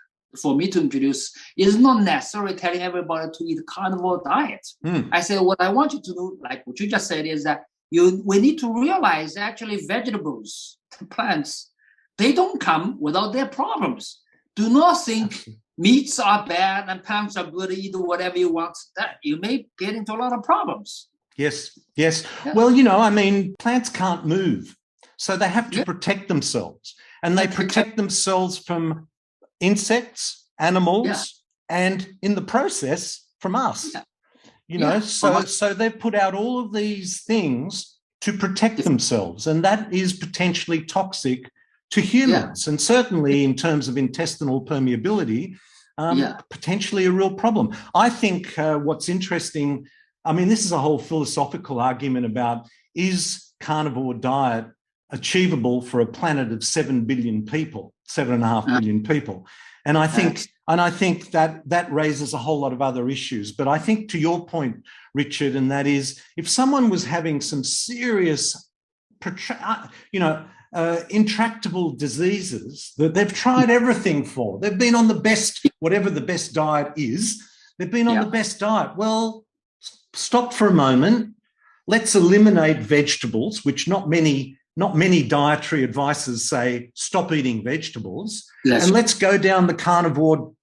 for me to introduce is not necessarily telling everybody to eat carnivore diet. I said, what I want you to do, like what you just said, is that we need to realize actually vegetables, plants, they don't come without their problems. Do not think meats are bad and plants are good, eat whatever you want. That you may get into a lot of problems. Yes. Yeah. Well, I mean, plants can't move, so they have to protect themselves, and they protect themselves from insects, animals, and in the process from us. So they've put out all of these things to protect themselves, and that is potentially toxic to humans, and certainly in terms of intestinal permeability, potentially a real problem. I think what's interesting, I mean, this is a whole philosophical argument about, is carnivore diet achievable for a planet of 7 billion people, 7.5 billion people? And I think that raises a whole lot of other issues. But I think to your point, Richard, and that is, if someone was having some serious, intractable diseases that they've tried everything for, they've been on the best, whatever the best diet is, they've been on the best diet. Well, stop for a moment. Let's eliminate vegetables, which not many dietary advisors say stop eating vegetables, and let's go down the carnivore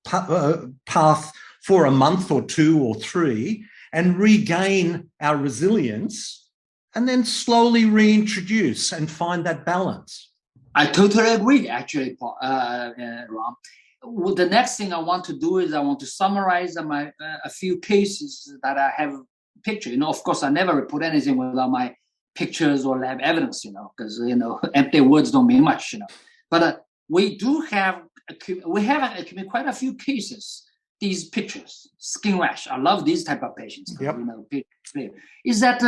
path for a month or 2 or 3 and regain our resilience, and then slowly reintroduce and find that balance. I totally agree, actually, Ron. Well, the next thing I want to do is I want to summarize a few cases that I have pictured. Of course, I never put anything without my pictures or lab evidence, because empty words don't mean much, But we have accumulated quite a few cases. These pictures, skin rash. I love these type of patients. Is that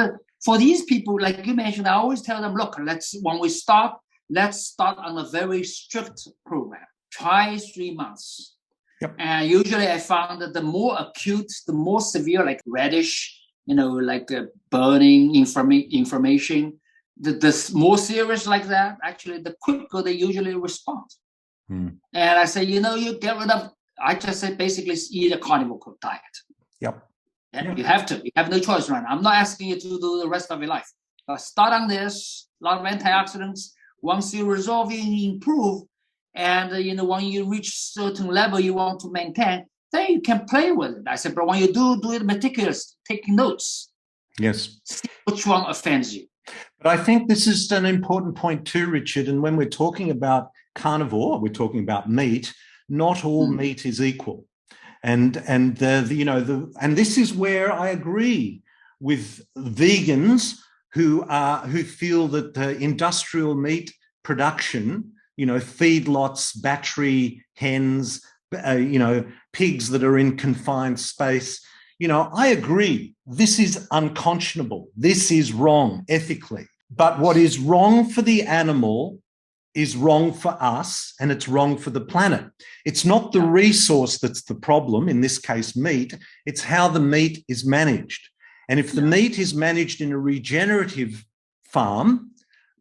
for these people, like you mentioned, I always tell them, look, when we start, let's start on a very strict program. Try 3 months. And usually I found that the more acute, the more severe, like reddish, like burning, inflammation, the more serious like that, actually, the quicker they usually respond. And I say, you get rid of, I just say basically eat a carnivore diet. You have to. You have no choice, right? I'm not asking you to do the rest of your life. But start on this, a lot of antioxidants. Once you resolve, you improve. And, when you reach certain level you want to maintain, then you can play with it. I said, but when you do it meticulous, taking notes. Yes. See which one offends you. But I think this is an important point too, Richard. And when we're talking about carnivore, we're talking about meat. Not all meat is equal. And this is where I agree with vegans who feel that the industrial meat production, feedlots, battery hens, pigs that are in confined space, I agree. This is unconscionable. This is wrong ethically. But what is wrong for the animal is wrong for us, and it's wrong for the planet. It's not the resource that's the problem, in this case meat, it's how the meat is managed. And if the meat is managed in a regenerative farm,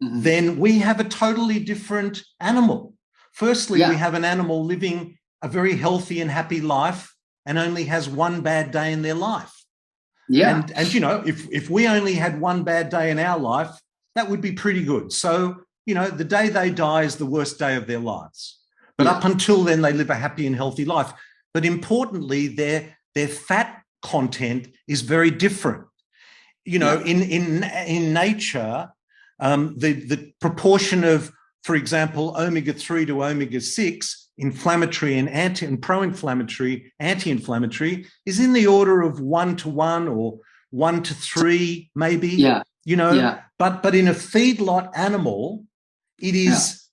then we have a totally different animal. Firstly, we have an animal living a very healthy and happy life and only has one bad day in their life. And if we only had one bad day in our life, that would be pretty good. So, the day they die is the worst day of their lives. But up until then, they live a happy and healthy life. But importantly, their fat content is very different. In nature, the proportion of, for example, omega-3 to omega-6, inflammatory and pro-inflammatory, anti-inflammatory, is in the order of 1:1 or 1:3, maybe. But in a feedlot animal,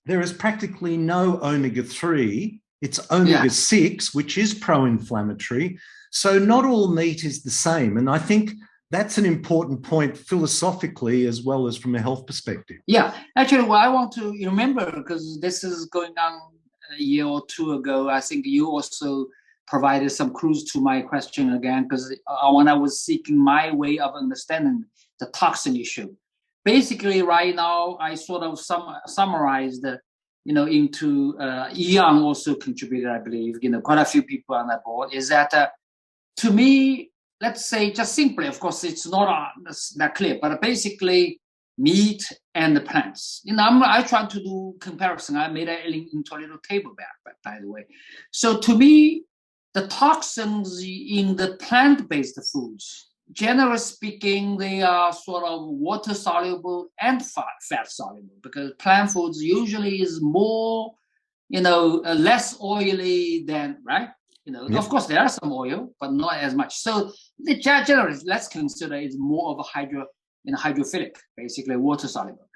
there is practically no omega-3. It's omega-6, which is pro-inflammatory. So not all meat is the same. And I think that's an important point philosophically as well as from a health perspective. Actually, what I want to remember, because this is going on a year or 2 ago, I think you also provided some clues to my question again, because when I was seeking my way of understanding the toxin issue. Basically, right now, I sort of summarized, into Yang also contributed, I believe, quite a few people on that board, is that to me, let's say just simply, of course, it's not that clear, but basically meat and the plants. I tried to do comparison. I made it into a little table back, by the way. So to me, the toxins in the plant-based foods, generally speaking, they are sort of water soluble and fat soluble, because plant foods usually is more, less oily than, right? Yep. Of course, there are some oil, but not as much. So generally, let's consider it's more of a hydrophilic, basically water soluble.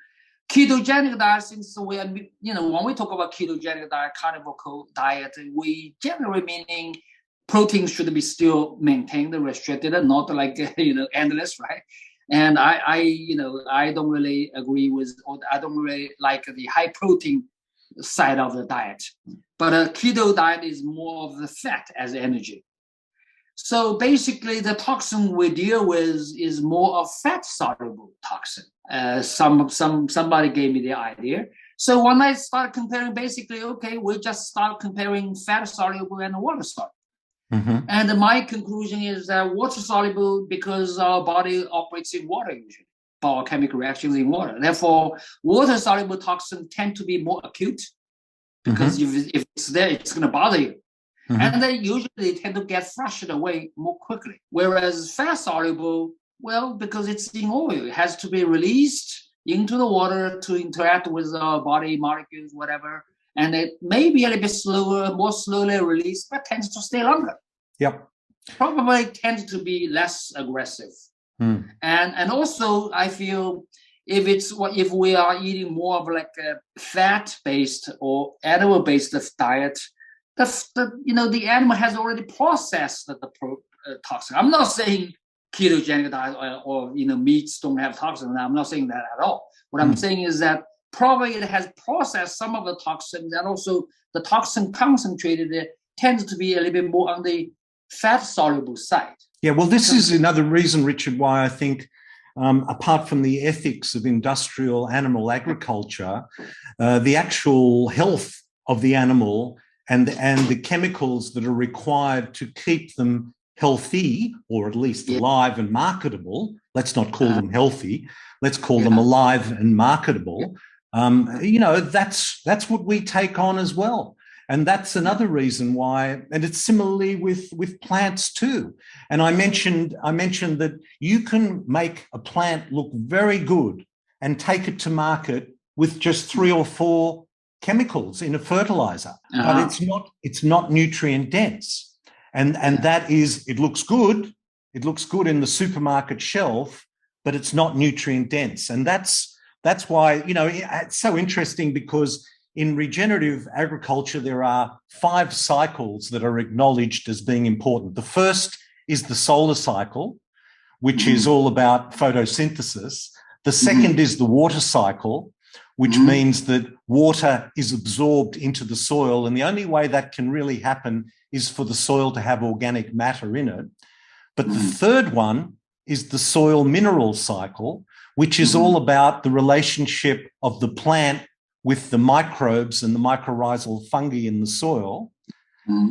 Ketogenic diet, since we are, when we talk about ketogenic diet, carnivore diet, we generally meaning protein should be still maintained, restricted, not like, endless, right? And I don't really agree with, or I don't really like the high protein side of the diet. But a keto diet is more of the fat as energy. So basically, the toxin we deal with is more of fat-soluble toxin. Somebody gave me the idea. So when I start comparing, basically, okay, we just start comparing fat-soluble and water-soluble. Mm-hmm. And my conclusion is that water-soluble, because our body operates in water usually, biochemical reactions in water. Therefore, water-soluble toxins tend to be more acute, because if it's there, it's going to bother you. Mm-hmm. And they usually tend to get flushed away more quickly. Whereas fat-soluble, well, because it's in oil, it has to be released into the water to interact with our body molecules, whatever. And it may be a little bit slower, more slowly released, but tends to stay longer. Yep. Probably tends to be less aggressive. Mm. And also, I feel if we are eating more of like a fat-based or animal-based diet, the animal has already processed the toxin. I'm not saying ketogenic diet or meats don't have toxins. I'm not saying that at all. What I'm saying is that probably it has processed some of the toxins, and also the toxin concentrated tends to be a little bit more on the fat-soluble side. Yeah, well, this is another reason, Richard, why I think apart from the ethics of industrial animal agriculture, the actual health of the animal and the chemicals that are required to keep them healthy, or at least alive and marketable, let's not call them healthy, let's call them alive and marketable, that's what we take on as well. And that's another reason why, and it's similarly with plants too. And I mentioned that you can make a plant look very good and take it to market with just 3 or 4 chemicals in a fertilizer, but it's not nutrient dense. And that is, it looks good in the supermarket shelf, but it's not nutrient dense. And that's why, it's so interesting, because in regenerative agriculture, there are 5 cycles that are acknowledged as being important. The first is the solar cycle, which is all about photosynthesis. The second is the water cycle, which means that water is absorbed into the soil. And the only way that can really happen is for the soil to have organic matter in it. But the third one is the soil mineral cycle, which is all about the relationship of the plant with the microbes and the mycorrhizal fungi in the soil.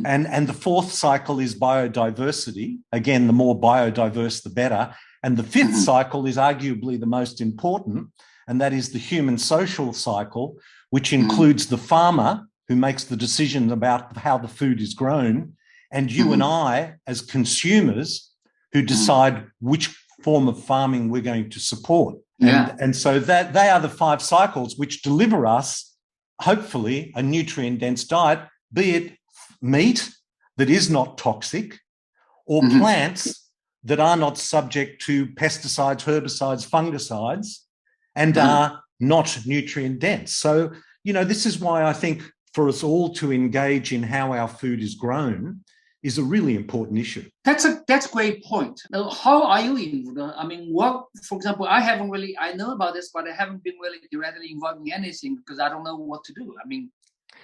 And the fourth cycle is biodiversity. Again, the more biodiverse, the better. And the fifth cycle is arguably the most important, and that is the human social cycle, which includes the farmer who makes the decision about how the food is grown, and you and I as consumers who decide which form of farming we're going to support. And so that they are the 5 cycles which deliver us, hopefully, a nutrient-dense diet, be it meat that is not toxic, or plants that are not subject to pesticides, herbicides, fungicides, and are not nutrient-dense. So, this is why I think for us all to engage in how our food is grown is a really important issue. That's a great point. Now, how are you involved? I mean, for example, I know about this, but I haven't been really directly involved in anything because I don't know what to do. I mean,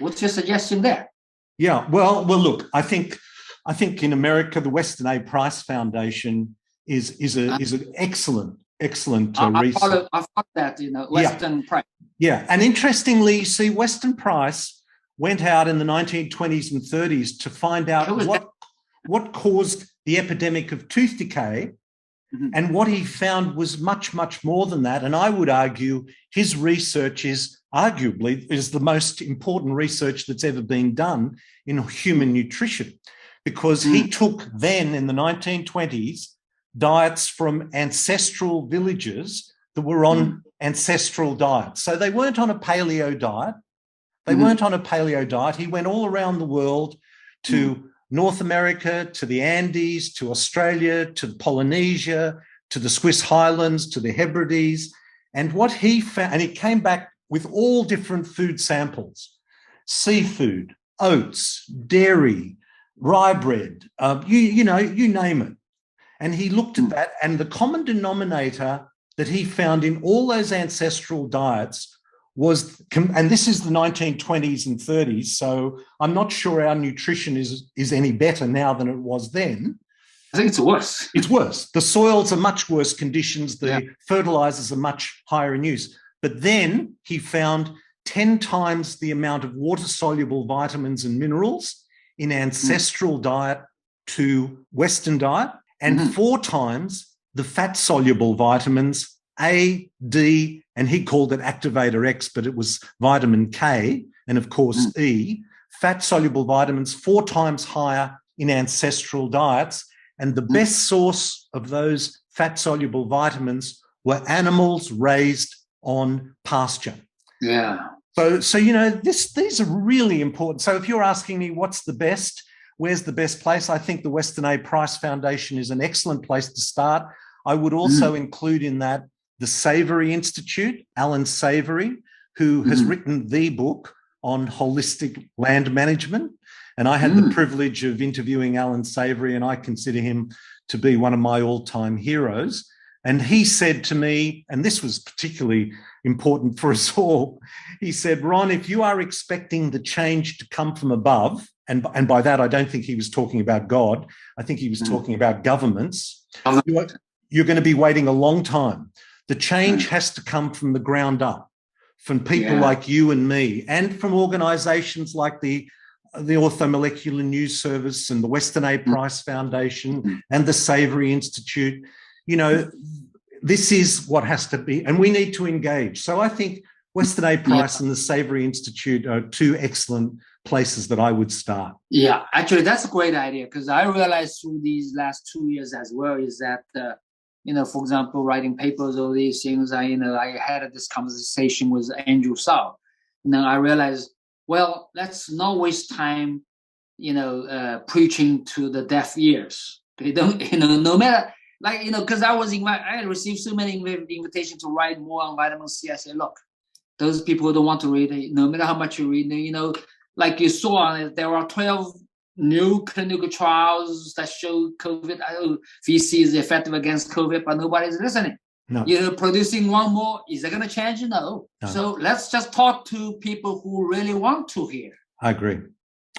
what's your suggestion there? Yeah, well, look, I think I think in America, the Weston A. Price Foundation is an excellent research. I followed that, Weston Price. Yeah, and interestingly, you see, Weston Price went out in the 1920s and 30s to find out what caused the epidemic of tooth decay. Mm-hmm. And what he found was much, much more than that. And I would argue his research is the most important research that's ever been done in human nutrition, because he took then in the 1920s diets from ancestral villages that were on ancestral diets. So they weren't on a paleo diet. He went all around the world to North America, to the Andes, to Australia, to Polynesia, to the Swiss Highlands, to the Hebrides. And what he found, and he came back with all different food samples: seafood, oats, dairy, rye bread, you name it. And he looked at that, and the common denominator that he found in all those ancestral diets was, and this is the 1920s and 30s, so I'm not sure our nutrition is any better now than it was then. I think it's worse. It's worse. The soils are much worse conditions. The fertilizers are much higher in use. But then he found 10 times the amount of water-soluble vitamins and minerals in ancestral diet to Western diet, and 4 times the fat-soluble vitamins A, D, and he called it activator X, but it was vitamin K, and of course E, fat-soluble vitamins 4 times higher in ancestral diets. And the best source of those fat-soluble vitamins were animals raised on pasture. Yeah. So these are really important. So if you're asking me what's the best, where's the best place, I think the Weston A. Price Foundation is an excellent place to start. I would also include in that the Savory Institute, Alan Savory, who has written the book on holistic land management. And I had the privilege of interviewing Alan Savory, and I consider him to be one of my all-time heroes. And he said to me, and this was particularly important for us all, he said, Ron, if you are expecting the change to come from above, and by that I don't think he was talking about God, I think he was talking about governments, you're going to be waiting a long time. The change has to come from the ground up, from people like you and me, and from organisations like the Orthomolecular News Service and the Weston A. Price Foundation and the Savory Institute. This is what has to be, and we need to engage. So I think Weston A. Price and the Savory Institute are 2 excellent places that I would start. Yeah, actually, that's a great idea, because I realized through these last 2 years as well is that, for example, writing papers, all these things, I had this conversation with Andrew Sau, and then I realized, well, let's not waste time, preaching to the deaf ears. They don't, no matter, because I received so many invitations to write more on vitamin C. I said, look, those people who don't want to read, no matter how much you read, like you saw, there are 12 new clinical trials that show COVID, VC is effective against COVID, but nobody's listening. No. Producing one more, is it going to change? No. So let's just talk to people who really want to hear. I agree.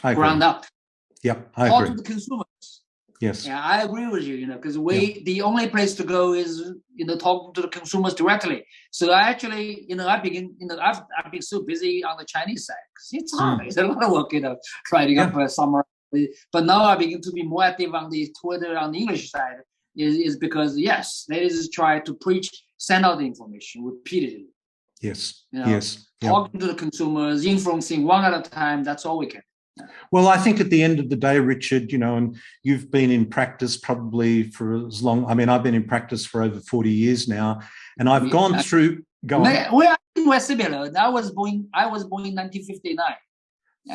Ground up. Yep, I talk agree. to the consumers. Yes. Yeah, I agree with you, because the only place to go is, talking to the consumers directly. So I actually, I've been so busy on the Chinese side, because it's hard. It's a lot of work, writing up a summary. But now I begin to be more active on the Twitter, on the English side, is because, yes, that is try to preach, send out the information repeatedly. Yes, Talking to the consumers, influencing one at a time, that's all we can. Well, I think at the end of the day, Richard, and you've been in practice probably for as long, I've been in practice for over 40 years now, and I've gone through... We're similar. I was born in 1959.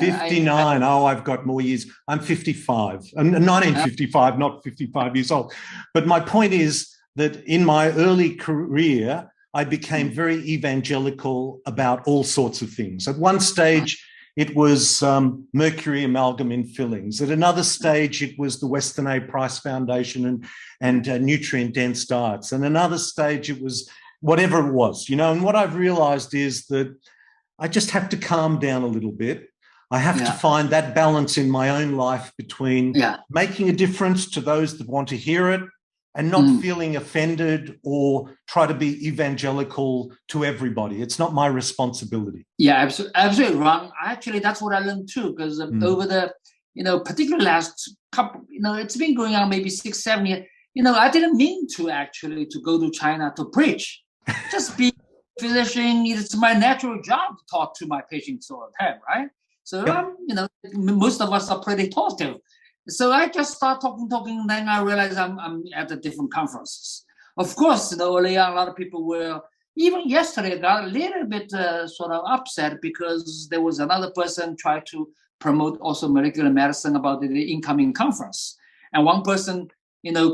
59. I've got more years. I'm 55. I'm 1955, not 55 years old. But my point is that in my early career, I became very evangelical about all sorts of things. At one stage, it was mercury amalgam in fillings. At another stage, it was the Weston A. Price Foundation and nutrient-dense diets. And another stage, it was whatever it was, And what I've realised is that I just have to calm down a little bit. I have to find that balance in my own life between making a difference to those that want to hear it and not feeling offended or try to be evangelical to everybody. It's not my responsibility. Yeah, absolutely, Ron. Actually, that's what I learned too, because over the, particularly last couple, it's been going on maybe 6-7 years. I didn't mean to actually to go to China to preach. Just be a physician. It's my natural job to talk to my patients all the time, right? So, most of us are pretty talkative. So I just start talking, and then I realize I'm at the different conferences. Of course, early on, a lot of people were, even yesterday, got a little bit sort of upset because there was another person trying to promote also molecular medicine about the incoming conference. And one person,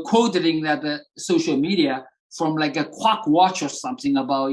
quoting that the social media from like a Quack Watch or something about,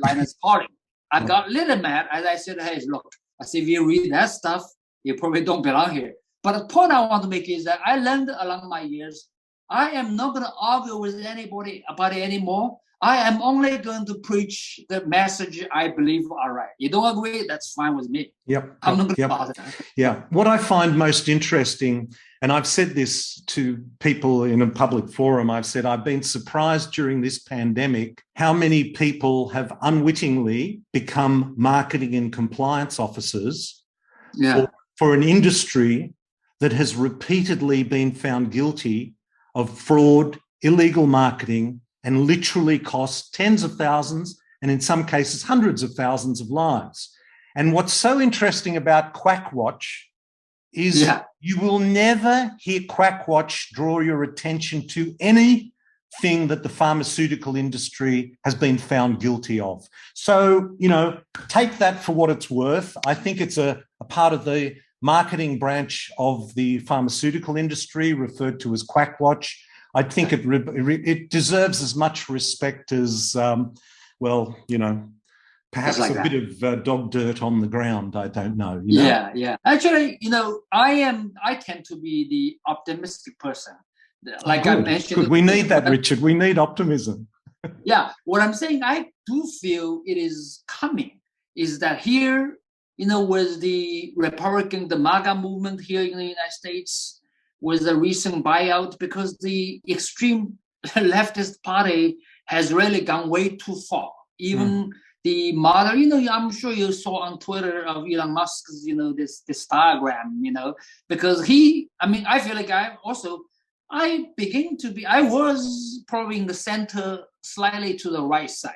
Linus Pauling. I got a little mad as I said, hey, look, I said, if you read that stuff, you probably don't belong here. But the point I want to make is that I learned along my years, I am not going to argue with anybody about it anymore. I am only going to preach the message I believe are right. You don't agree, that's fine with me. I'm not going to bother. Yeah. What I find most interesting, and I've said this to people in a public forum, I've said I've been surprised during this pandemic how many people have unwittingly become marketing and compliance officers for an industry that has repeatedly been found guilty of fraud, illegal marketing, and literally costs tens of thousands, and in some cases, hundreds of thousands of lives. And what's so interesting about Quackwatch is you will never hear Quackwatch draw your attention to anything that the pharmaceutical industry has been found guilty of. So, take that for what it's worth. I think it's a part of the marketing branch of the pharmaceutical industry referred to as Quackwatch. I think it deserves as much respect as, perhaps like a bit of dog dirt on the ground. I don't know. Yeah. Actually, I tend to be the optimistic person. Like I mentioned. Good. We need that, Richard. We need optimism. What I'm saying, I do feel it is coming, is that here, with the the MAGA movement here in the United States, with the recent buyout, because the extreme leftist party has really gone way too far. Even the model, I'm sure you saw on Twitter of Elon Musk's, this diagram, because I feel like I was probably in the center, slightly to the right side.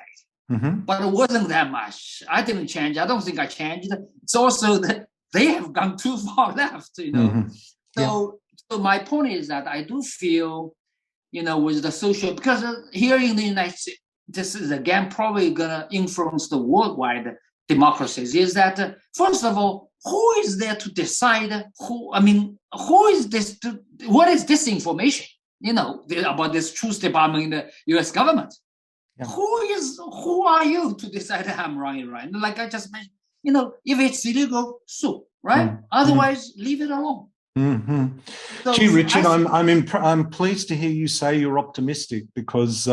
But it wasn't that much. I didn't change. I don't think I changed. It's also that they have gone too far left, So my point is that I do feel, with the social, because here in the United States, this is again probably going to influence the worldwide democracies, is that, first of all, who is there to decide who is this, what is this information, about this truth department in the US government? Who are you to decide I'm wrong, right? Like I just mentioned, if it's illegal, sue, right? Otherwise, leave it alone. So, gee, Richard, I'm pleased to hear you say you're optimistic, because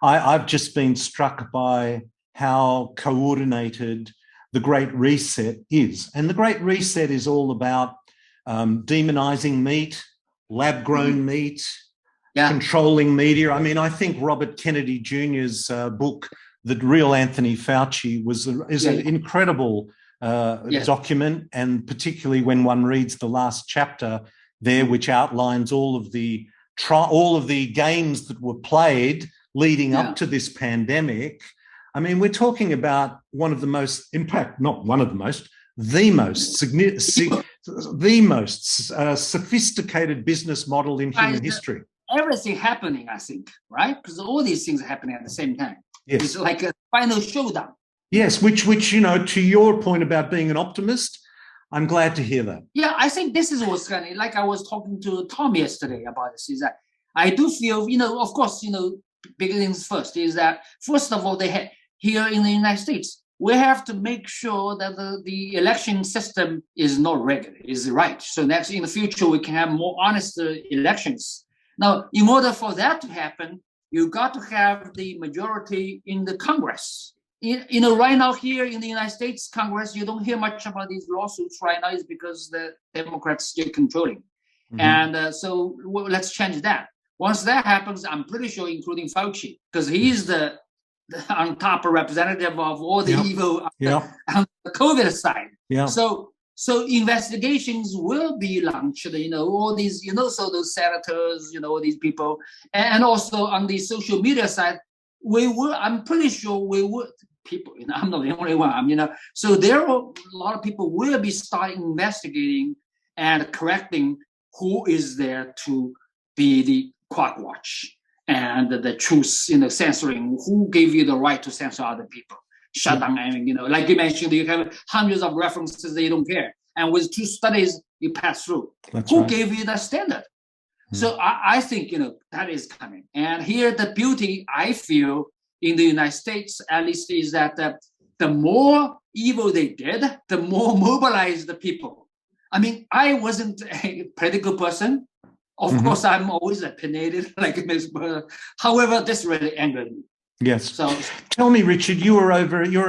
I've just been struck by how coordinated the Great Reset is. And the Great Reset is all about demonizing meat, lab-grown meat, controlling media. I think Robert Kennedy Jr.'s book, The Real Anthony Fauci, is an incredible document, and particularly when one reads the last chapter there, which outlines all of the games that were played leading up to this pandemic. We're talking about the most sophisticated business model in human history. Everything happening, I think, right? Because all these things are happening at the same time. Yes. It's like a final showdown. Yes, which to your point about being an optimist, I'm glad to hear that. Yeah, I think this is what's kind of, like I was talking to Tom yesterday about this, is that I do feel, of course, beginnings first, is that, first of all, here in the United States, we have to make sure that the election system is not regular, is right. So next, in the future, we can have more honest elections. Now, in order for that to happen, you got to have the majority in the Congress. right now here in the United States Congress, you don't hear much about these lawsuits right now is because the Democrats still controlling. Mm-hmm. And so let's change that. Once that happens, I'm pretty sure, including Fauci, because he's the on top representative of all the evil on the COVID side. Yeah. So investigations will be launched, all these, so those senators, all these people, and also on the social media side, I'm pretty sure people, I'm not the only one, so there are a lot of people will be starting investigating and correcting who is there to be the clock watch and the truth, censoring, who gave you the right to censor other people. Shut down, like you mentioned, you have hundreds of references, they don't care. And with 2 studies, you pass through. That's who right. gave you that standard? So I think, that is coming. And here, the beauty, I feel, in the United States, at least, is that the more evil they did, the more mobilized the people. I mean, I wasn't a political person. Of course, I'm always opinionated, like Ms. Burr. However, this really angered me. Yes. So tell me, Richard, you're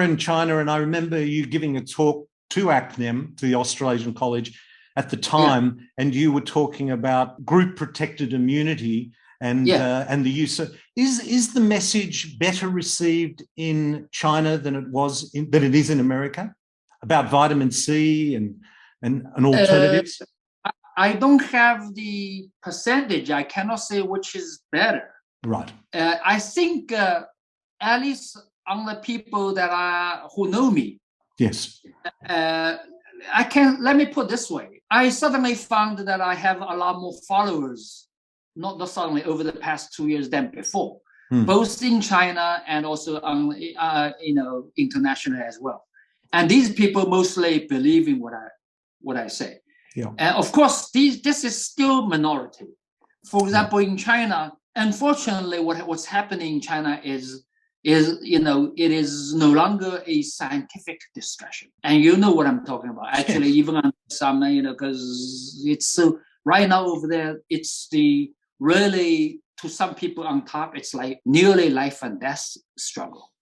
in China, and I remember you giving a talk to ACNEM, to the Australasian College at the time, and you were talking about group protected immunity and the use of, is the message better received in China than it is in America about vitamin C and alternatives? I don't have the percentage. I cannot say which is better. Right. I think at least on the people who know me. Yes. Let me put it this way. I suddenly found that I have a lot more followers, not suddenly, over the past 2 years than before, both in China and also on, internationally as well. And these people mostly believe in what I say. Yeah. Of course, this is still minority. For example, in China, unfortunately, what's happening in China is it is no longer a scientific discussion. And you know what I'm talking about. Actually, even on some, because it's so right now over there, it's the really, to some people on top, it's like nearly life and death struggle.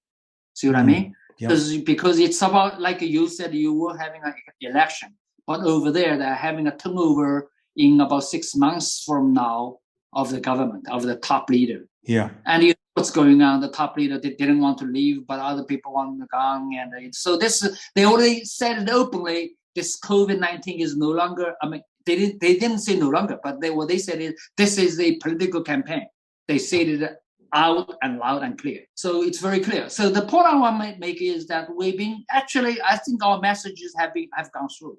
See what I mean? Yeah. Because it's about, like you said, you were having an election, but over there, they're having a turnover in about 6 months from now of the government, of the top leader. Yeah. And what's going on? The top leader, they didn't want to leave, but other people want to go. And so they already said it openly. This COVID-19 is no longer. I mean, they didn't say no longer, but what they said is this is a political campaign. They said it out and loud and clear. So it's very clear. So the point I want to make is that I think our messages have gone through,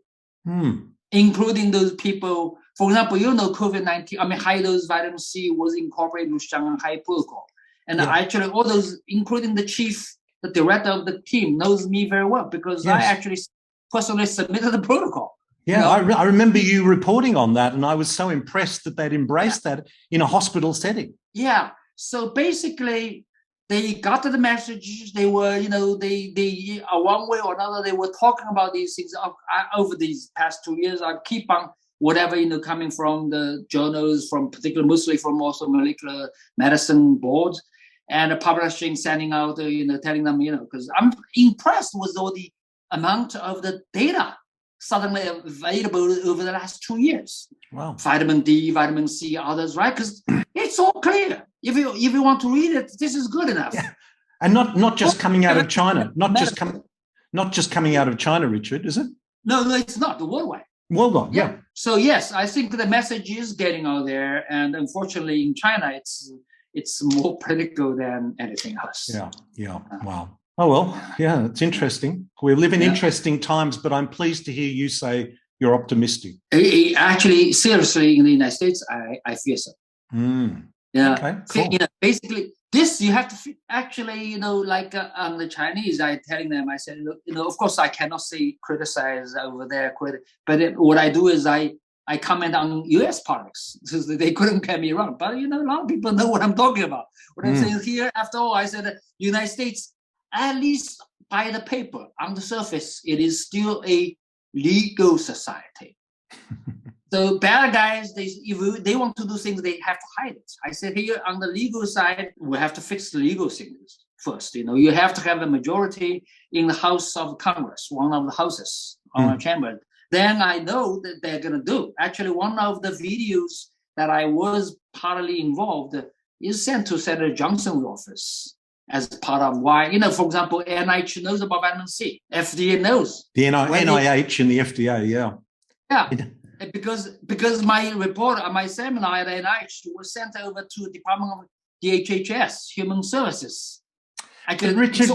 including those people. For example, COVID-19. I mean, high dose vitamin C was incorporated into Shanghai protocol. And actually, all those, including the director of the team, knows me very well because I actually personally submitted the protocol. Yeah, I remember you reporting on that, and I was so impressed that they'd embraced that in a hospital setting. Yeah. So basically, they got the message. They were, they one way or another, they were talking about these things over these past 2 years. I keep on whatever, coming from the journals, mostly from also molecular medicine boards, and publishing, sending out, telling them, because I'm impressed with all the amount of the data suddenly available over the last 2 years. Wow. Vitamin D, vitamin C, others, right? Because it's all clear. If you want to read it, this is good enough. Yeah. And not just coming out of China, not just coming out of China, Richard, is it? No, it's not. Worldwide. Worldwide, yeah. So yes, I think the message is getting out there, and unfortunately, in China, it's more political than anything else. Yeah. Wow. Oh well, yeah, it's interesting. We live in interesting times, but I'm pleased to hear you say you're optimistic. Actually, seriously, in the United States, I fear so. Yeah. Okay. Cool. Basically, this you have to actually, like on the Chinese, I telling them, I said, look, of course, I cannot say criticize over there, but what I do is I comment on U.S. politics, so they couldn't get me wrong. But a lot of people know what I'm talking about. What I'm saying here, after all, I said, United States, at least by the paper, on the surface, it is still a legal society. So bad guys, if they want to do things, they have to hide it. I said here on the legal side, we have to fix the legal things. first. You have to have a majority in the House of Congress, one of the houses on a chamber. Then I know that they're going to do. Actually, one of the videos that I was partly involved is sent to Senator Johnson's office as part of why, for example, NIH knows about vitamin C. FDA knows. The NIH and the FDA, yeah. Yeah, because my report on my seminar at NIH was sent over to the Department of DHHS, Human Services. Richard,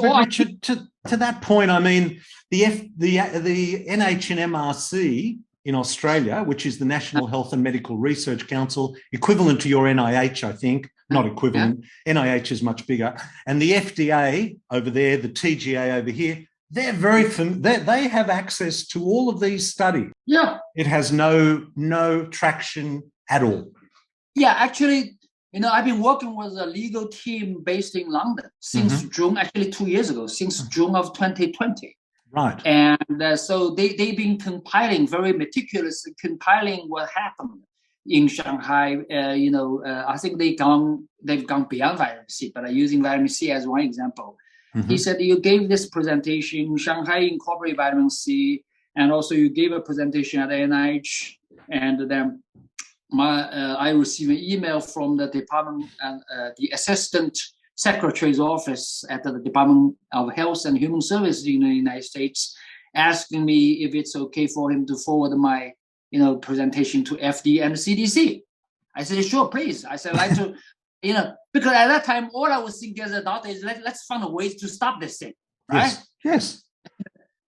to that point, I mean, the NH and MRC in Australia, which is the National Health and Medical Research Council, equivalent to your NIH, I think, not equivalent. Yeah. NIH is much bigger. And the FDA over there, the TGA over here, they're they have access to all of these studies. Yeah. It has no traction at all. Yeah, actually, I've been working with a legal team based in London since June, actually 2 years ago, since June of 2020. Right. And so they've been very meticulously compiling what happened in Shanghai. I think they've gone beyond vitamin C, but using vitamin C as one example. He said, you gave this presentation, Shanghai incorporated vitamin C, and also you gave a presentation at NIH, and then I received an email from the department and the assistant secretary's office at the Department of Health and Human Services in the United States, asking me if it's okay for him to forward my, presentation to FDA and CDC. I said, sure, please. I said, I'd like to, because at that time, all I was thinking as a doctor is let's find a way to stop this thing, right? Yes.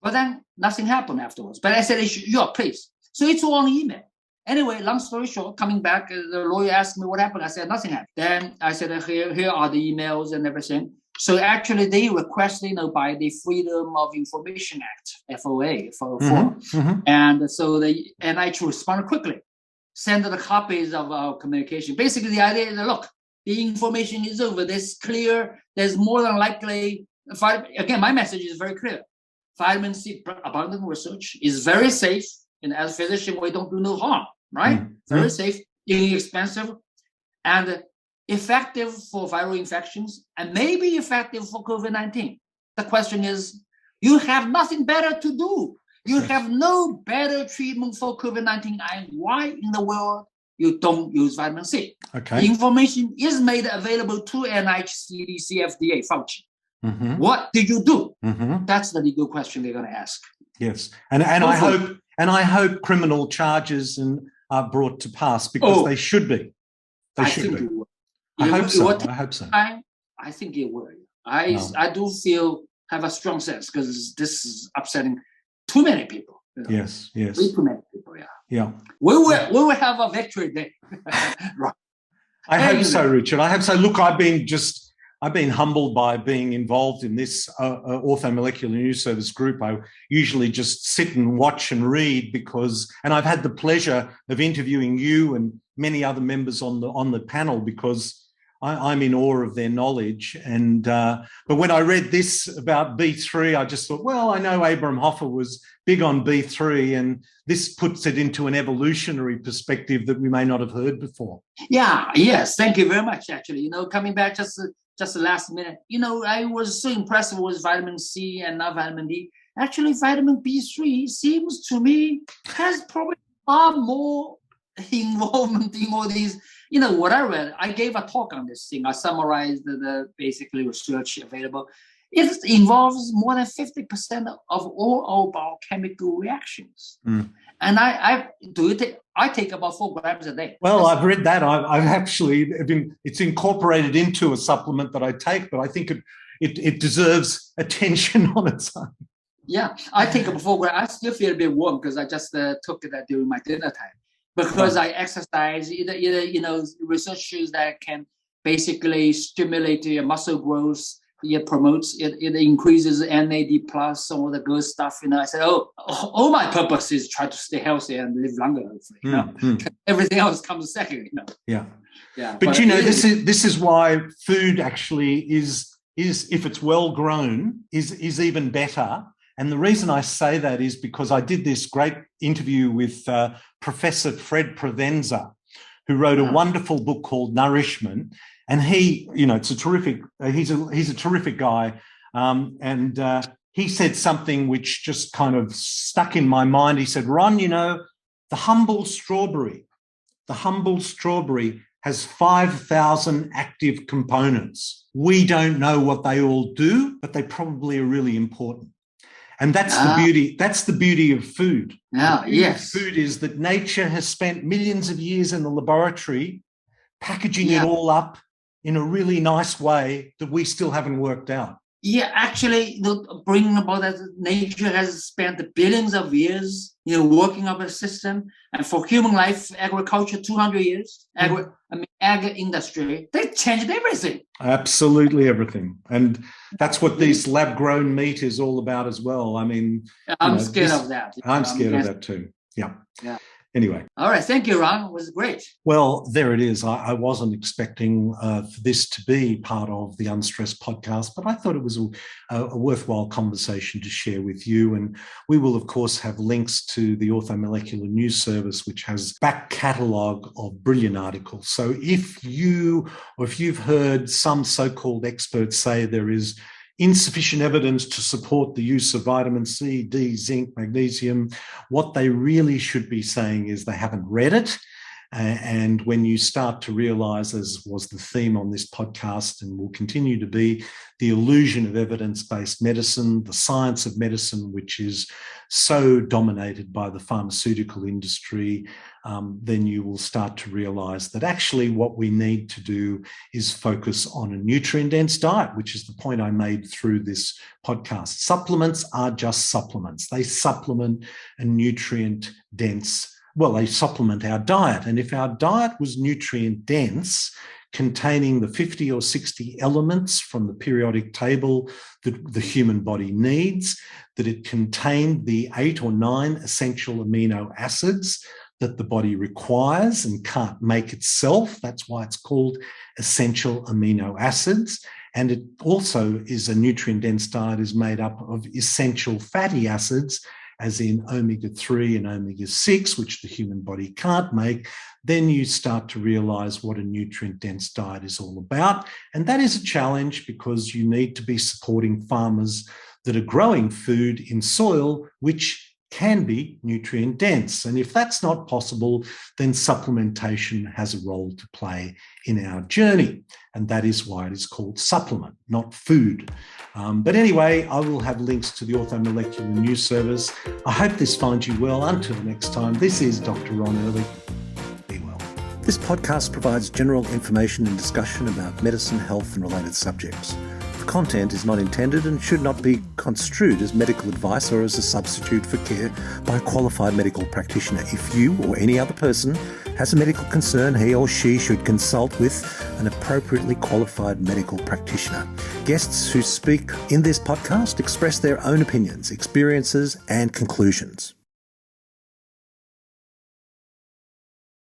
But then nothing happened afterwards. But I said, sure, please. So it's all on email. Anyway, long story short, coming back, the lawyer asked me what happened. I said, nothing happened. Then I said, here are the emails and everything. So actually, they requested, by the Freedom of Information Act, FOA, and so the NIH responded quickly, send the copies of our communication. Basically, the idea is, look, the information is over. There's clear. There's more than likely. Again, my message is very clear. Vitamin C abundant research is very safe. And as a physician, we don't do no harm, right? Very safe, inexpensive, and effective for viral infections, and maybe effective for COVID-19. The question is, you have nothing better to do. You have no better treatment for COVID-19, and why in the world you don't use vitamin C? Okay. The information is made available to NIH, CDC, FDA, Fauci. What did you do? That's the legal question they're going to ask. Yes, and I hope criminal charges are brought to pass because they should be. They should be. I hope so. I think it will. I do have a strong sense because this is upsetting too many people. Yes. Way too many people. Yeah. We will have a victory day. Right. I hope so, Richard. I hope so. Look, I've been humbled by being involved in this orthomolecular news service group. I usually just sit and watch and read and I've had the pleasure of interviewing you and many other members on the panel because I'm in awe of their knowledge. And but when I read this about B3, I just thought, well, I know Abraham Hoffa was big on B3, and this puts it into an evolutionary perspective that we may not have heard before. Yeah. Yes. Thank you very much. Actually, coming back just the last minute, I was so impressed with vitamin C and not vitamin D. Actually, vitamin B3 seems to me has probably far more involvement in all these. What I read, I gave a talk on this thing. I summarized the basically research available. It involves more than 50% of all biochemical reactions. And I take about 4 grams a day. Well, I've read that. I've actually it's incorporated into a supplement that I take, but I think it deserves attention on its own. Yeah, I take about 4 grams. I still feel a bit warm because I just took it during my dinner time. Because I exercise, either research shows that can basically stimulate your muscle growth. It promotes it increases NAD plus, some of the good stuff. I said, all my purpose is try to stay healthy and live longer. Hopefully, everything else comes second. Yeah. But this is why food actually is if it's well grown is even better. And the reason I say that is because I did this great interview with Professor Fred Provenza, who wrote a wonderful book called Nourishment. And he, it's a terrific. He's a terrific guy, and he said something which just kind of stuck in my mind. He said, "Ron, the humble strawberry has 5,000 active components. We don't know what they all do, but they probably are really important." And that's the beauty. That's the beauty of food. Food is that nature has spent millions of years in the laboratory packaging it all up in a really nice way that we still haven't worked out. Yeah, actually, bringing about that nature has spent billions of years, working up a system. And for human life, agriculture, 200 years, ag industry, they changed everything. Absolutely everything. And that's what this lab-grown meat is all about as well. I mean, I'm scared of that. I'm scared of that too. Yeah. Anyway. All right. Thank you, Ron. It was great. Well, there it is. I wasn't expecting for this to be part of the Unstressed podcast, but I thought it was a worthwhile conversation to share with you. And we will, of course, have links to the Orthomolecular News Service, which has back catalogue of brilliant articles. So if you've heard some so-called experts say there is insufficient evidence to support the use of vitamin C, D, zinc, magnesium, what they really should be saying is they haven't read it. And when you start to realize, as was the theme on this podcast and will continue to be, the illusion of evidence-based medicine, the science of medicine, which is so dominated by the pharmaceutical industry, then you will start to realize that actually what we need to do is focus on a nutrient-dense diet, which is the point I made through this podcast. Supplements are just supplements. They supplement a nutrient-dense they supplement our diet. And if our diet was nutrient dense, containing the 50 or 60 elements from the periodic table that the human body needs, that it contained the 8 or 9 essential amino acids that the body requires and can't make itself. That's why it's called essential amino acids. And it also is a nutrient-dense diet is made up of essential fatty acids, as in omega-3 and omega-6, which the human body can't make. Then you start to realize what a nutrient-dense diet is all about. And that is a challenge because you need to be supporting farmers that are growing food in soil which can be nutrient dense. And if that's not possible, then supplementation has a role to play in our journey. And that is why it is called supplement, not food. But anyway, I will have links to the Orthomolecular News Service. I hope this finds you well. Until next time, this is Dr. Ron Ehrlich. Be well. This podcast provides general information and discussion about medicine, health, and related subjects. The content is not intended and should not be construed as medical advice or as a substitute for care by a qualified medical practitioner. If you or any other person has a medical concern, he or she should consult with an appropriately qualified medical practitioner. Guests who speak in this podcast express their own opinions, experiences, and conclusions.